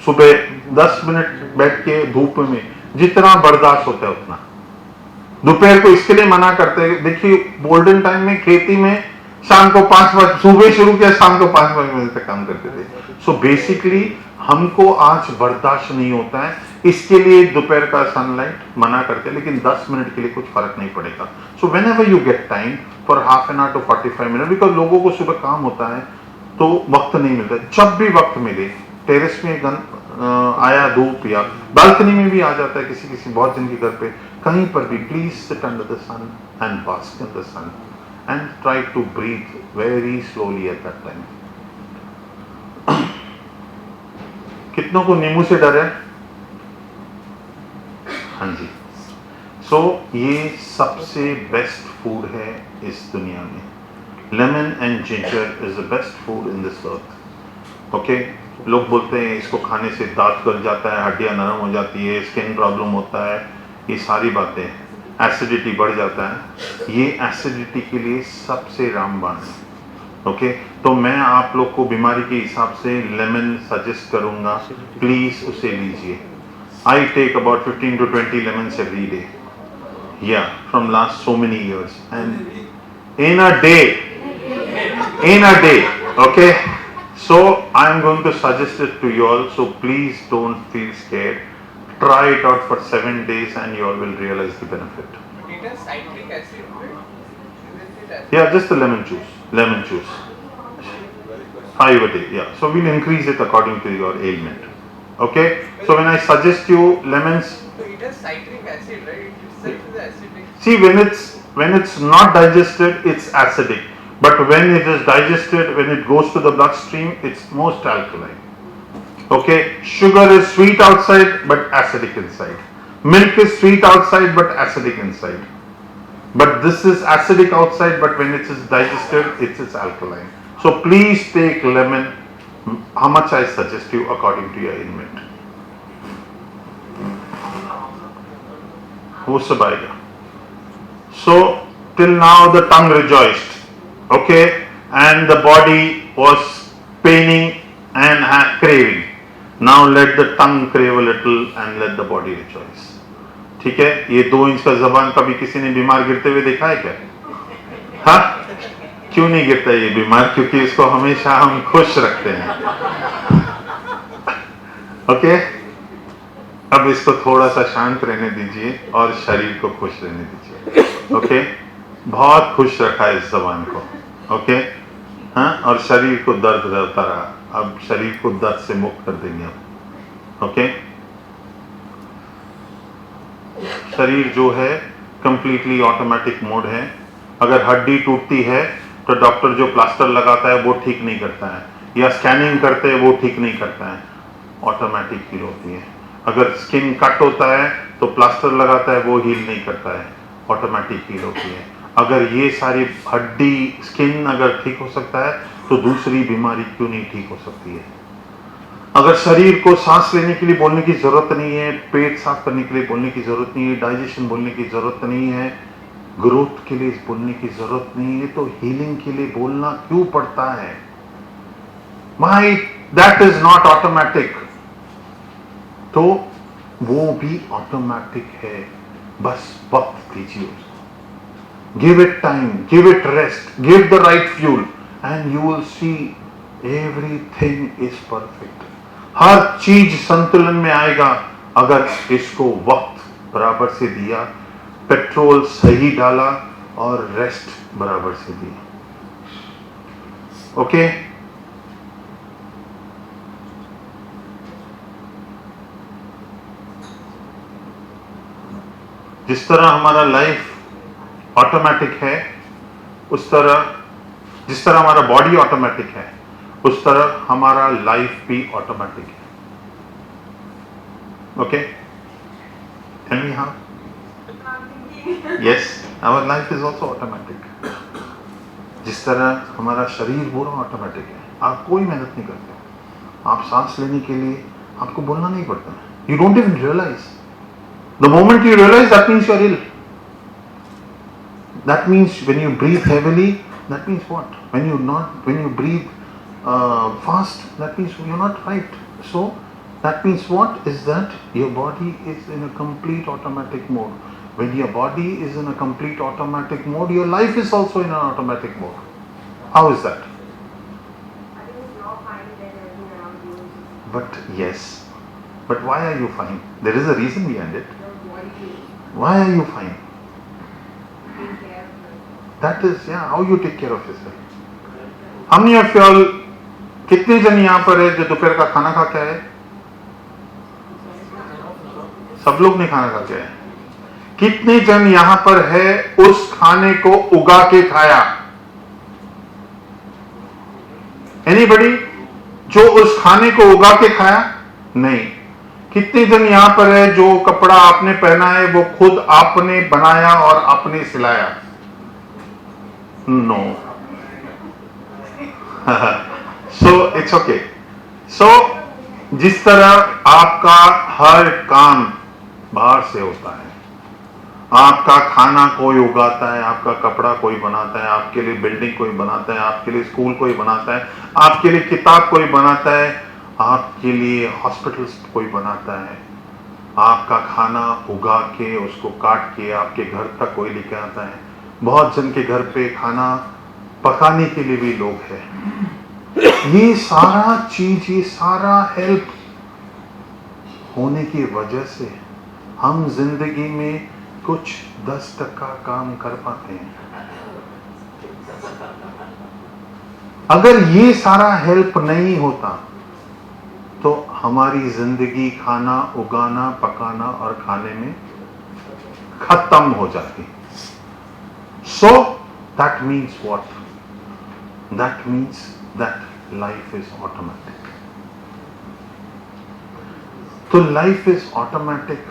सुबह 10 minute बैठ के धूप में, जितना बर्दाश्त होता है उतना। दोपहर को इसके लिए मना करते हैं, देखिए गोल्डन टाइम में खेती में शाम को 5 बजे, सुबह शुरू किया, शाम को 5 बजे तक काम करते थे. सो बेसिकली हमको आज बर्दाश्त नहीं होता है, इसके लिए दोपहर का सनलाइट मना करते हैं, लेकिन 10 मिनट के लिए कुछ फर्क नहीं पड़ेगा. So whenever you get time for half an hour to 45 minute, because लोगों को सुबह काम होता है तो वक्त नहीं मिलता. जब भी वक्त मिले, टेरेस में आया, धूप या बालकनी में भी आ जाता है, किसी बहुत जन के घर पे, कहीं पर भी, please sit under the sun and bask in the sun and try to breathe very slowly at that time. कितनों को नींबू से डर है? हाँ जी. सो ये सबसे बेस्ट फूड है इस दुनिया में. Lemon and ginger is the best food in this earth. Okay, लोग बोलते हैं इसको खाने से दांत गल जाता है, हड्डियां नरम हो जाती है, स्किन प्रॉब्लम होता है, ये सारी बातें, एसिडिटी बढ़ जाता है. ये एसिडिटी के लिए सबसे रामबाण है. ओके, तो मैं आप लोग को बीमारी के हिसाब से लेमन सजेस्ट करूंगा, प्लीज उसे लीजिए. I take about 15 to 20 lemons every day. Yeah, from last so many years. And in a day, okay? So I'm going to suggest it to you all, so please don't feel scared. Try it out for 7 days and you all will realize the benefit. It has citric acid, right? Isn't it acid? Yeah, just the lemon juice. 5 a day, yeah. So we'll increase it according to your ailment. Okay? So when I suggest you lemons, So it has citric acid, right? It itself is acidic. see, when it's not digested, it's acidic. But when it is digested, when it goes to the bloodstream, it's most alkaline. Okay? Sugar is sweet outside but acidic inside. Milk is sweet outside but acidic inside. But this is acidic outside, but when it is digested, it's alkaline. So please take lemon. How much I suggest you according to your ailment. वो सब आएगा. So till now the tongue rejoiced, okay, and the body was paining and craving. Now let the tongue crave a little and let the body rejoice. ठीक है? ये 2 inch का जबान कभी किसी ने बीमार गिरते हुए देखा है क्या? हाँ? क्यों नहीं गिरता ये बीमार? क्योंकि इसको हमेशा हम खुश रखते हैं. ओके, अब इसको थोड़ा सा शांत रहने दीजिए और शरीर को खुश रहने दीजिए. ओके, बहुत खुश रखा है इस जबान को. ओके, हाँ, और शरीर को दर्द रहता रहा, अब शरीर को दर्द से मुक्त कर देंगे अब. ओके, शरीर जो है कंप्लीटली ऑटोमेटिक मोड है. अगर हड्डी टूटती है तो डॉक्टर जो प्लास्टर लगाता है वो ठीक नहीं करता है, या स्कैनिंग करते हैं वो ठीक नहीं करता है, ऑटोमेटिक हील होती है. अगर स्किन कट होता है तो प्लास्टर लगाता है, वो हील नहीं करता है, ऑटोमेटिक हील होती है. अगर ये सारी हड्डी स्किन अगर ठीक हो सकता है तो दूसरी बीमारी क्यों नहीं ठीक हो सकती है. अगर शरीर को सांस लेने के लिए बोलने की जरूरत नहीं है, पेट साफ करने के लिए बोलने की जरूरत नहीं है, डाइजेशन बोलने की जरूरत नहीं है, ग्रोथ के लिए बोलने की जरूरत नहीं है, तो हीलिंग के लिए बोलना क्यों पड़ता है? My that is not automatic. तो वो भी ऑटोमेटिक है, बस वक्त दीजिए उसको. Give it time, give it rest, give the right fuel and you will see everything is perfect. हर चीज संतुलन में आएगा अगर इसको वक्त बराबर से दिया, पेट्रोल सही डाला और रेस्ट बराबर से दिया. ओके, जिस तरह हमारा लाइफ ऑटोमेटिक है, उस तरह जिस तरह हमारा बॉडी ऑटोमेटिक है, उस तरह हमारा लाइफ भी ऑटोमेटिक है. Okay, tell me how. Yes, our life is also automatic. जिस तरह हमारा शरीर पूरा ऑटोमेटिक है, आप कोई मेहनत नहीं करते. आप सांस लेने के लिए आपको बोलना नहीं पड़ता. You don't even realise. The moment you realise, that means you are ill. That means when you breathe heavily, that means what? When you breathe fast, that means you're not right. So that means what is that your body is in a complete automatic mode. When your body is in a complete automatic mode, your life is also in an automatic mode. How is that? But yes, but why are you fine? There is a reason behind it. Why are you fine? That is, yeah, how you take care of yourself. How many of you all, कितने जन यहाँ पर है जो दोपहर का खाना खा के आए? सब लोग ने खाना खा के आए. कितने जन यहाँ पर है उस खाने को उगा के खाया? Anybody? जो उस खाने को उगा के खाया? नहीं. कितने जन यहाँ पर है जो कपड़ा आपने पहना है वो खुद आपने बनाया और आपने सिलाया? No. So it's okay. So जिस तरह आपका हर काम बाहर से होता है, आपका खाना कोई उगाता है, आपका कपड़ा कोई बनाता है, आपके लिए बिल्डिंग कोई बनाता है, आपके लिए स्कूल कोई बनाता है, आपके लिए किताब कोई बनाता है, आपके लिए हॉस्पिटल्स कोई बनाता है, आपका खाना उगा के उसको काट के आपके घर तक कोई लेके आता है. बहुत जन के घर पे खाना पकाने के लिए भी लोग हैं. ये सारा चीज, ये सारा हेल्प होने की वजह से हम जिंदगी में कुछ 10% काम कर पाते हैं. अगर ये सारा हेल्प नहीं होता तो हमारी जिंदगी खाना उगाना, पकाना और खाने में खत्म हो जाती. So that means what? That means that life is automatic. तो life is automatic,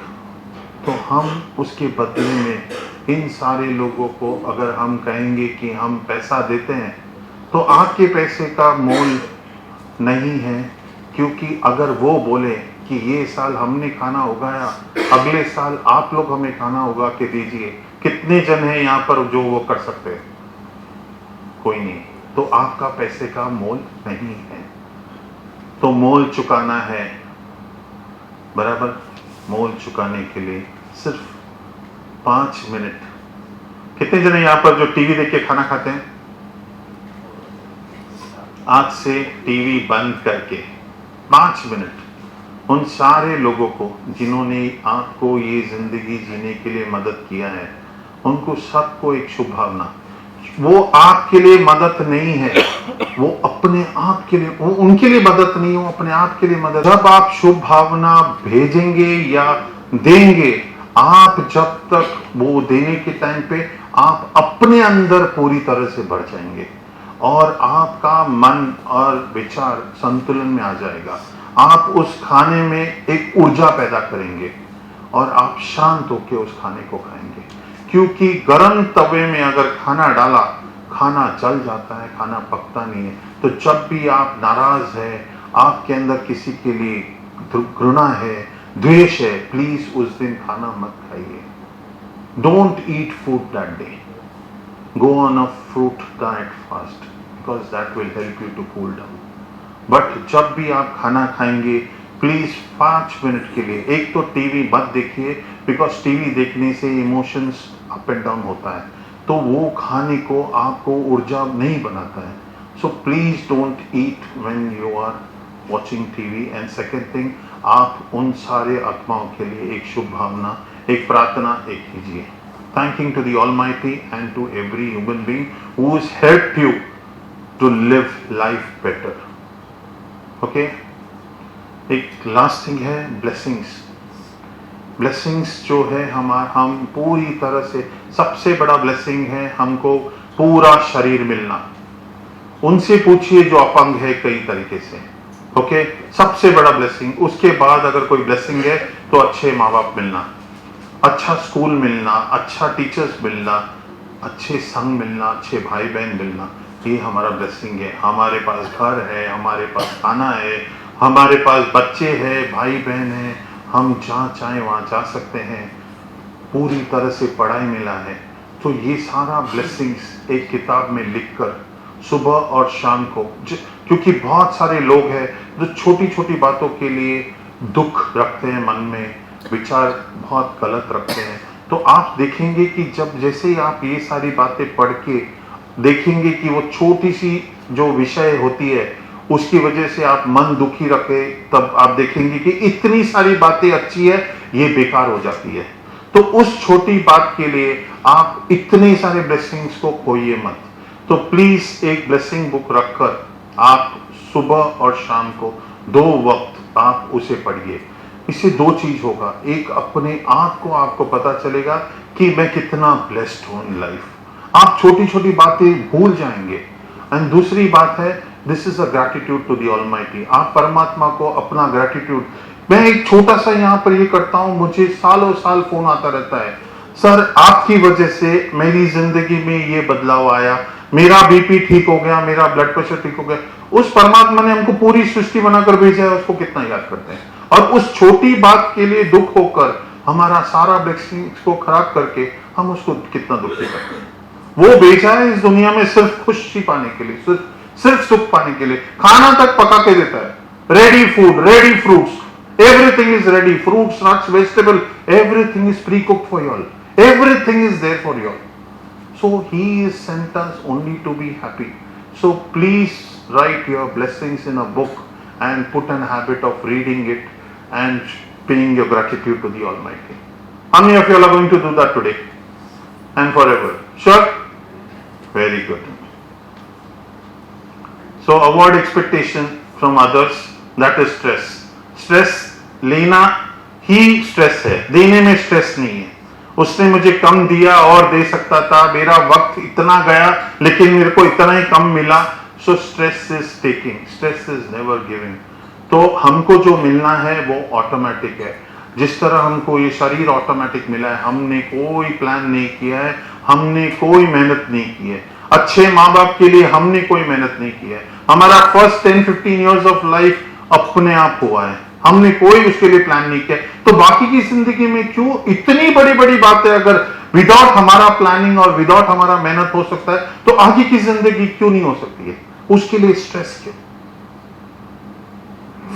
तो हम उसके बदले में इन सारे लोगों को अगर हम कहेंगे कि हम पैसा देते हैं तो आपके पैसे का मोल नहीं है, क्योंकि अगर वो बोले कि ये साल हमने खाना उगाया, अगले साल आप लोग हमें खाना उगा के दीजिए, कितने जन हैं यहाँ पर जो वो कर सकते हैं? कोई नहीं. तो आपका पैसे का मोल नहीं है. तो मोल चुकाना है, बराबर. मोल चुकाने के लिए सिर्फ 5 मिनट. कितने जन यहाँ पर जो टीवी देख के खाना खाते हैं? आज से टीवी बंद करके 5 मिनट उन सारे लोगों को जिन्होंने आपको ये जिंदगी जीने के लिए मदद किया है, उनको सबको एक शुभ भावना. वो आपके लिए मदद नहीं है, वो अपने आप के लिए, वो उनके लिए मदद नहीं, वो अपने आप के लिए मदद. जब आप शुभ भावना भेजेंगे या देंगे, आप जब तक वो देने के टाइम पे आप अपने अंदर पूरी तरह से बढ़ जाएंगे और आपका मन और विचार संतुलन में आ जाएगा. आप उस खाने में एक ऊर्जा पैदा करेंगे और आप शांत होकर उस खाने को खाएंगे. क्योंकि गर्म तवे में अगर खाना डाला, खाना जल जाता है, खाना पकता नहीं है. तो जब भी आप नाराज है, आपके अंदर किसी के लिए घृणा है, द्वेष है, प्लीज उस दिन खाना मत खाइए. Don't eat food that day. Go on a fruit diet fast, because that will help you to cool down. But जब भी आप खाना खाएंगे, प्लीज 5 मिनट के लिए एक तो टीवी मत देखिए, बिकॉज टीवी देखने से इमोशंस अप एंड डाउन होता है, तो वो खाने को आपको ऊर्जा नहीं बनाता है. So please don't eat when you are watching TV. And second thing, आप उन सारे आत्माओं के लिए एक शुभ भावना, एक प्रार्थना एक कीजिए. Thanking to the almighty and to every human being who has helped you to live life better. Okay. एक लास्ट थिंग है ब्लेसिंग्स. ब्लेसिंग्स जो है हम पूरी तरह से, सबसे बड़ा ब्लेसिंग है हमको पूरा शरीर मिलना. उनसे पूछिए जो अपंग है कई तरीके से. ओके. सबसे बड़ा ब्लेसिंग. उसके बाद अगर कोई ब्लेसिंग है तो अच्छे माँ बाप मिलना, अच्छा स्कूल मिलना, अच्छा टीचर्स मिलना, अच्छे संग मिलना, अच्छे भाई बहन मिलना. ये हमारा ब्लेसिंग है. हमारे पास घर है, हमारे पास खाना है, हमारे पास बच्चे हैं, भाई बहन हैं, हम जहाँ चाहें वहाँ जा सकते हैं, पूरी तरह से पढ़ाई मिला है. तो ये सारा ब्लेसिंग्स एक किताब में लिखकर सुबह और शाम को, क्योंकि बहुत सारे लोग हैं जो छोटी छोटी बातों के लिए दुख रखते हैं मन में, विचार बहुत गलत रखते हैं. तो आप देखेंगे कि जब जैसे ही आप ये सारी बातें पढ़ के देखेंगे कि वो छोटी सी जो विषय होती है उसकी वजह से आप मन दुखी रखे, तब आप देखेंगे कि इतनी सारी बातें अच्छी है ये बेकार हो जाती है। तो उस छोटी बात के लिए आप इतने सारे ब्लेसिंग्स को खोइए मत। तो प्लीज एक ब्लेसिंग बुक रखकर आप सुबह और शाम को 2 वक्त आप उसे पढ़िए। इससे 2 चीज होगा, एक अपने आप को आपको पता चलेगा कि मैं कितना ब्लेस्ड हूं इन लाइफ, आप छोटी छोटी बातें भूल जाएंगे। एंड दूसरी बात है, this is a gratitude to the almighty. आप परमात्मा को अपना ग्रैटिट्यूड, मैं एक छोटा सा यहाँ पर ये करता हूँ, मुझे सालों साल फोन आता रहता है, सर आपकी वजह से मेरी जिंदगी में ये बदलाव आया, मेरा बीपी ठीक हो गया, मेरा ब्लड प्रेशर ठीक हो गया। उस परमात्मा ने हमको पूरी सृष्टि बनाकर भेजा है, उसको कितना याद करते हैं, और उस छोटी बात के लिए दुख होकर हमारा सारा ब्लेसिंग्स को खराब करके हम उसको कितना दुखी करते हैं। वो भेजा है इस दुनिया में सिर्फ खुशी पाने के लिए, सिर्फ सुख पाने के लिए। खाना तक पका के देता है, ready food, ready fruits, everything is ready, fruits, nuts, vegetable, everything is pre-cooked for you all, everything is there for you all. So he is sent us only to be happy. So please write your blessings in a book and put an habit of reading it and paying your gratitude to the Almighty. How many of you all are going to do that today and forever? Sure? Very good. So avoid expectation from others, that is stress. Stress लेना ही stress है, देने में stress नहीं है। उसने मुझे कम दिया और दे सकता था, मेरा वक्त इतना गया लेकिन मेरे को इतना ही कम मिला। So stress is taking, stress is never giving. तो हमको जो मिलना है वो ऑटोमेटिक है। जिस तरह हमको ये शरीर ऑटोमेटिक मिला है, हमने कोई प्लान नहीं किया है, हमने कोई मेहनत नहीं की है। अच्छे माँ बाप के लिए हमने कोई मेहनत नहीं की है। हमारा फर्स्ट 10-15 इयर्स ऑफ लाइफ अपने आप हुआ है, हमने कोई उसके लिए प्लान नहीं किया। तो बाकी की जिंदगी में क्यों इतनी बड़ी बड़ी बातें अगर विदाउट हमारा प्लानिंग और विदाउट हमारा मेहनत हो सकता है, तो आगे की जिंदगी क्यों नहीं हो सकती है? उसके लिए स्ट्रेस क्यों?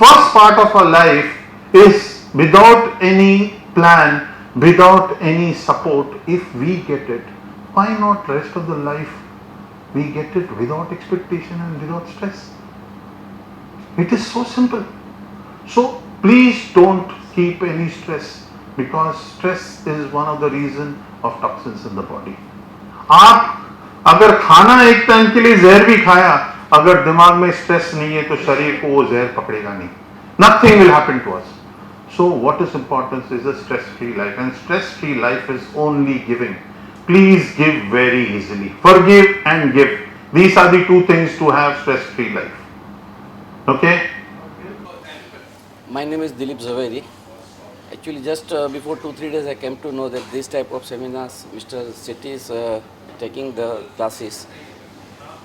First part of our life is without any plan, without any support. If we get it, why not rest of the life we get it without expectation and without stress? It is so simple. So please don't keep any stress, because stress is one of the reason of toxins in the body. आप अगर खाना एक time के लिए जहर भी खाया, अगर दिमाग में स्ट्रेस नहीं है तो शरीर को वो जहर पकड़ेगा नहीं। Nothing will happen to us. So what is important is a stress-free life, and stress-free life is only giving. Please give very easily. Forgive and give. These are the 2 things to have stress-free life. Okay? My name is Dilip Zaveri. Actually, just before 2-3 days, I came to know that this type of seminars, Mr. Sethi is taking the classes.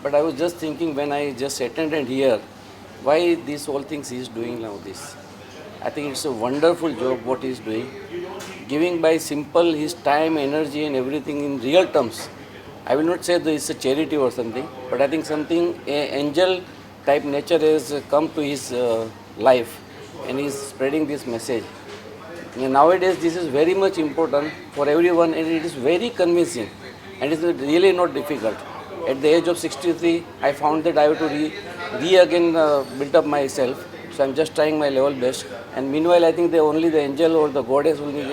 But I was just thinking when I just attended here, why these whole things he is doing now this. I think it's a wonderful job what he is doing. Giving by simple his time, energy and everything in real terms. I will not say that it's a charity or something, but I think something angel type nature has come to his life, and he is spreading this message. And nowadays this is very much important for everyone, and it is very convincing, and it is really not difficult. At the age of 63, I found that I have to again build up myself, so I'm just trying my level best. And meanwhile, I think only the angel or the goddess will be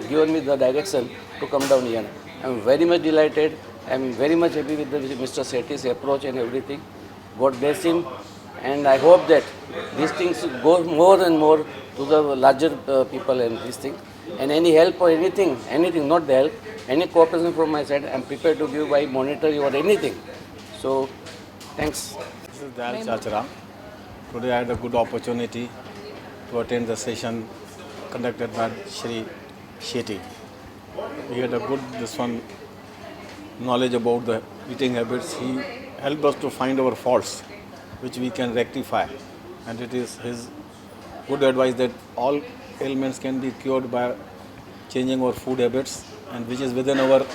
given me the direction to come down here. I'm very much delighted. I'm very much happy with Mr. Sethi's approach and everything. God bless him, and I hope that these things go more and more to the larger people and these things. And any help or anything, not the help, any cooperation from my side, I'm prepared to give by monetary or anything. So, thanks. This is Dayal Chacharam. Today I had a good opportunity to attend the session conducted by Shri Sethi. We had a good knowledge about the eating habits. He helped us to find our faults, which we can rectify, and it is his good advice that all ailments can be cured by changing our food habits, and which is within our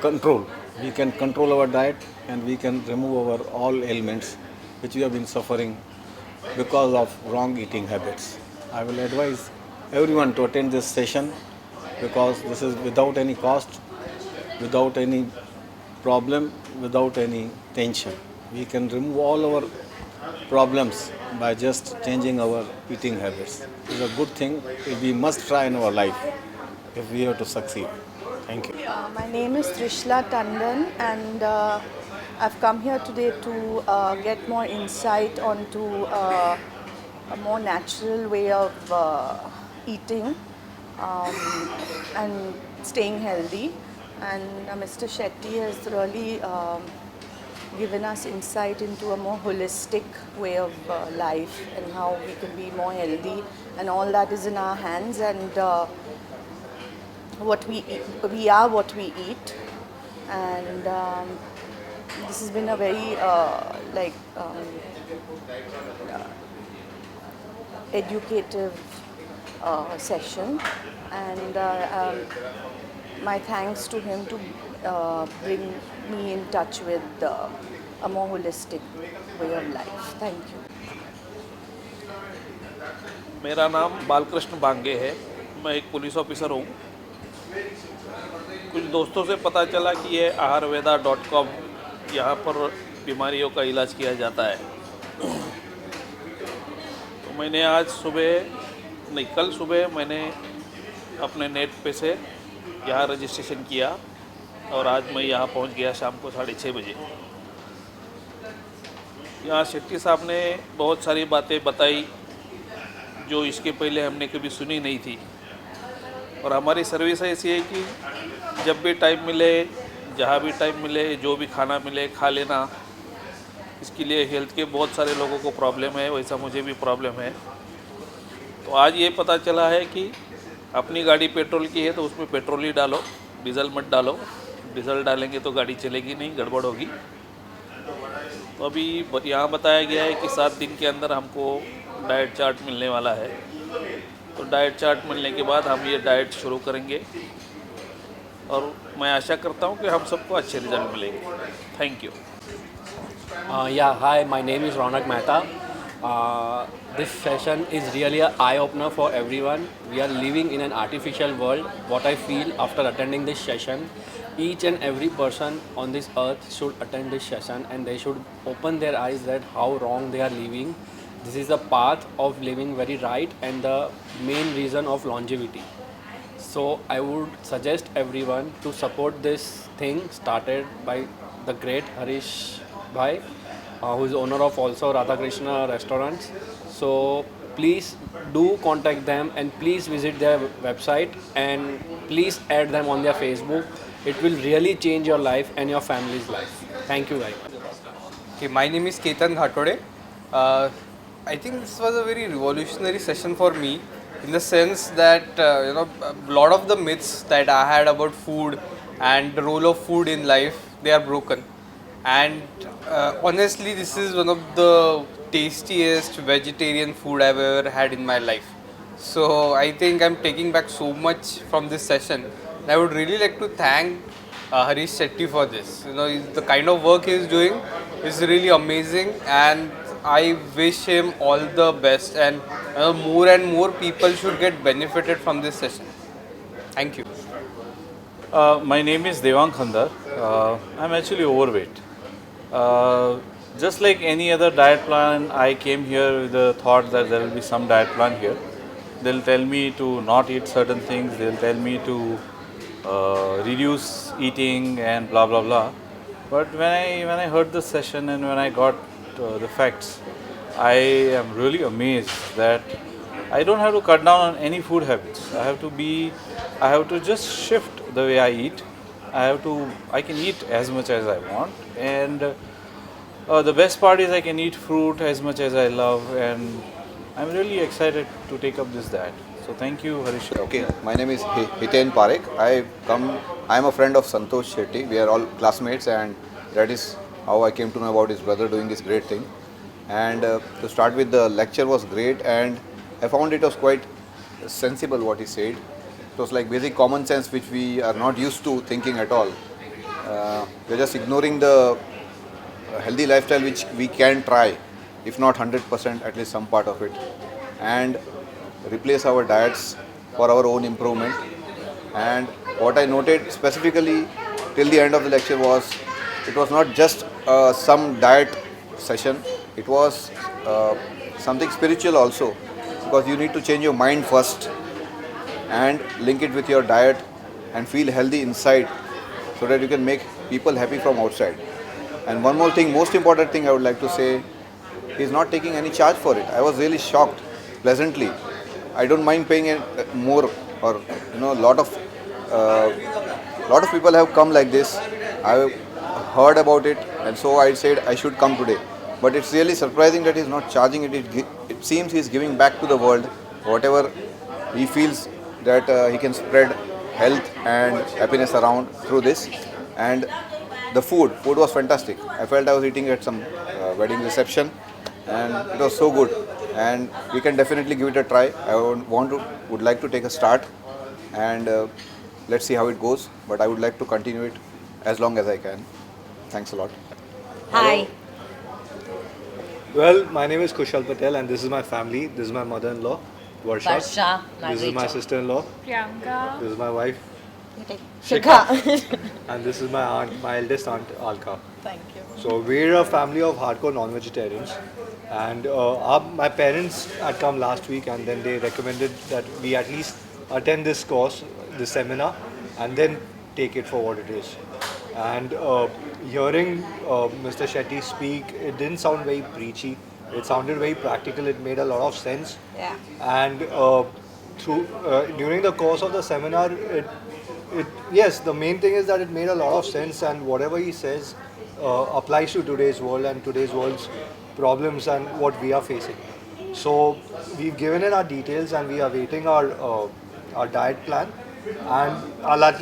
control. We can control our diet, and we can remove our all ailments which we have been suffering because of wrong eating habits. I will advise everyone to attend this session, because this is without any cost, without any problem without any tension. We can remove all our problems by just changing our eating habits. It's a good thing we must try in our life if we have to succeed. Thank you. My name is Trishla Tandon, and I've come here today to get more insight onto a more natural way of eating and staying healthy. And Mr. Shetty has really given us insight into a more holistic way of life and how we can be more healthy, and all that is in our hands. And what we eat, we are what we eat, and this has been a very educative session, and my thanks to him to bring me in touch with a more holistic way of life. Thank you. मेरा नाम बालकृष्ण बांगे है, मैं एक police officer हूँ। कुछ दोस्तों से पता चला कि ये aharveda.com यहाँ पर बीमारियों का इलाज किया जाता है। तो मैंने आज सुबह नहीं, कल सुबह मैंने अपने नेट पे से यहाँ रजिस्ट्रेशन किया और आज मैं यहाँ पहुँच गया शाम को 6:30 बजे। यहाँ शेट्टी साहब ने बहुत सारी बातें बताई जो इसके पहले हमने कभी सुनी नहीं थी। और हमारी सर्विस ऐसी है कि जब भी टाइम मिले, जहाँ भी टाइम मिले, जो भी खाना मिले खा लेना। इसके लिए हेल्थ के बहुत सारे लोगों को प्रॉब्लम है, वैसा मुझे भी प्रॉब्लम है। तो आज ये पता चला है कि अपनी गाड़ी पेट्रोल की है तो उसमें पेट्रोल ही डालो, डीजल मत डालो। डीजल डालेंगे तो गाड़ी चलेगी नहीं, गड़बड़ होगी। तो अभी यहाँ बताया गया है कि 7 दिन के अंदर हमको डाइट चार्ट मिलने वाला है। तो डाइट चार्ट मिलने के बाद हम ये डाइट शुरू करेंगे और मैं आशा करता हूँ कि हम सबको अच्छे रिजल्ट मिलेंगे। Thank you. Yeah, hi, my name is Ronak Mehta. This session is really an eye-opener for everyone. We are living in an artificial world. What I feel after attending this session, each and every person on this earth should attend this session, and they should open their eyes that how wrong they are living. This is the path of living very right and the main reason of longevity. So I would suggest everyone to support this thing started by the great Harish Bhai, who is owner of also Radhakrishna Restaurants. So please do contact them and please visit their website and please add them on their Facebook. It will really change your life and your family's life. Thank you very much. Okay, my name is Ketan Ghatode. I think this was a very revolutionary session for me, in the sense that a lot of the myths that I had about food and the role of food in life, they are broken. And honestly, this is one of the tastiest vegetarian food I've ever had in my life. So I think I'm taking back so much from this session. I would really like to thank Harish Shetty for this. The kind of work he's doing is really amazing, and I wish him all the best, and more and more people should get benefited from this session. Thank you. My name is Devang Khandar. I'm actually overweight. Just like any other diet plan, I came here with the thought that there will be some diet plan here. They'll tell me to not eat certain things, they'll tell me to reduce eating and blah blah blah. But when I heard the session and when I got the facts, I am really amazed that I don't have to cut down on any food habits. I have to just shift the way I eat. I can eat as much as I want, and the best part is I can eat fruit as much as I love, and I'm really excited to take up this diet. So thank you, Harish. Okay, my name is Hiten Parekh. I am a friend of Santosh Shetty. We are all classmates, and that is how I came to know about his brother doing this great thing. And to start with, the lecture was great, and I found it was quite sensible what he said. It was like basic common sense which we are not used to thinking at all. We are just ignoring the healthy lifestyle which we can try, if not 100%, at least some part of it, and replace our diets for our own improvement. And what I noted specifically till the end of the lecture was it was not just some diet session, it was something spiritual also, because you need to change your mind first and link it with your diet and feel healthy inside so that you can make people happy from outside. And one more thing, most important thing I would like to say, he is not taking any charge for it. I was really shocked, pleasantly. I don't mind paying more, or lot of people have come like this. I heard about it, and so I said I should come today. But it's really surprising that he's not charging it. It seems he's giving back to the world whatever he feels that he can spread health and happiness around through this. And the food was fantastic. I felt I was eating at some wedding reception, and it was so good. And we can definitely give it a try. I would like to take a start, and let's see how it goes. But I would like to continue it as long as I can. Thanks a lot. Hi. Well, my name is Kushal Patel, and this is my family. This is my mother-in-law, Varsha. This is my sister-in-law, Priyanka. This is my wife, Shikha. and this is my aunt, my eldest aunt, Alka. Thank you. So we're a family of hardcore non-vegetarians, and my parents had come last week, and then they recommended that we at least attend this course, this seminar, and then take it for what it is. And hearing Mr. Shetty speak, it didn't sound very preachy. It sounded very practical. It made a lot of sense. Yeah. And during the course of the seminar, yes, the main thing is that it made a lot of sense, and whatever he says applies to today's world and today's world's problems and what we are facing. So we've given in our details, and we are waiting our diet plan, and we'll at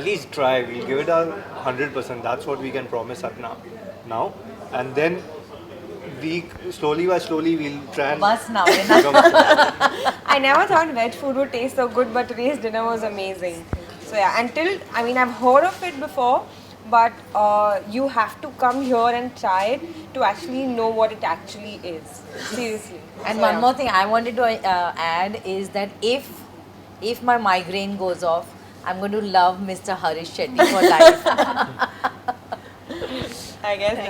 least try. We'll give it 100%. That's what we can promise at now. And then slowly by slowly we'll try and Bus now. I never thought veg food would taste so good, but today's dinner was amazing. So yeah, I've heard of it before, but you have to come here and try it to actually know what it actually is. Seriously. And So, one yeah. more thing I wanted to add is that if my migraine goes off, I'm going to love Mr. Harish Shetty for life. I guess.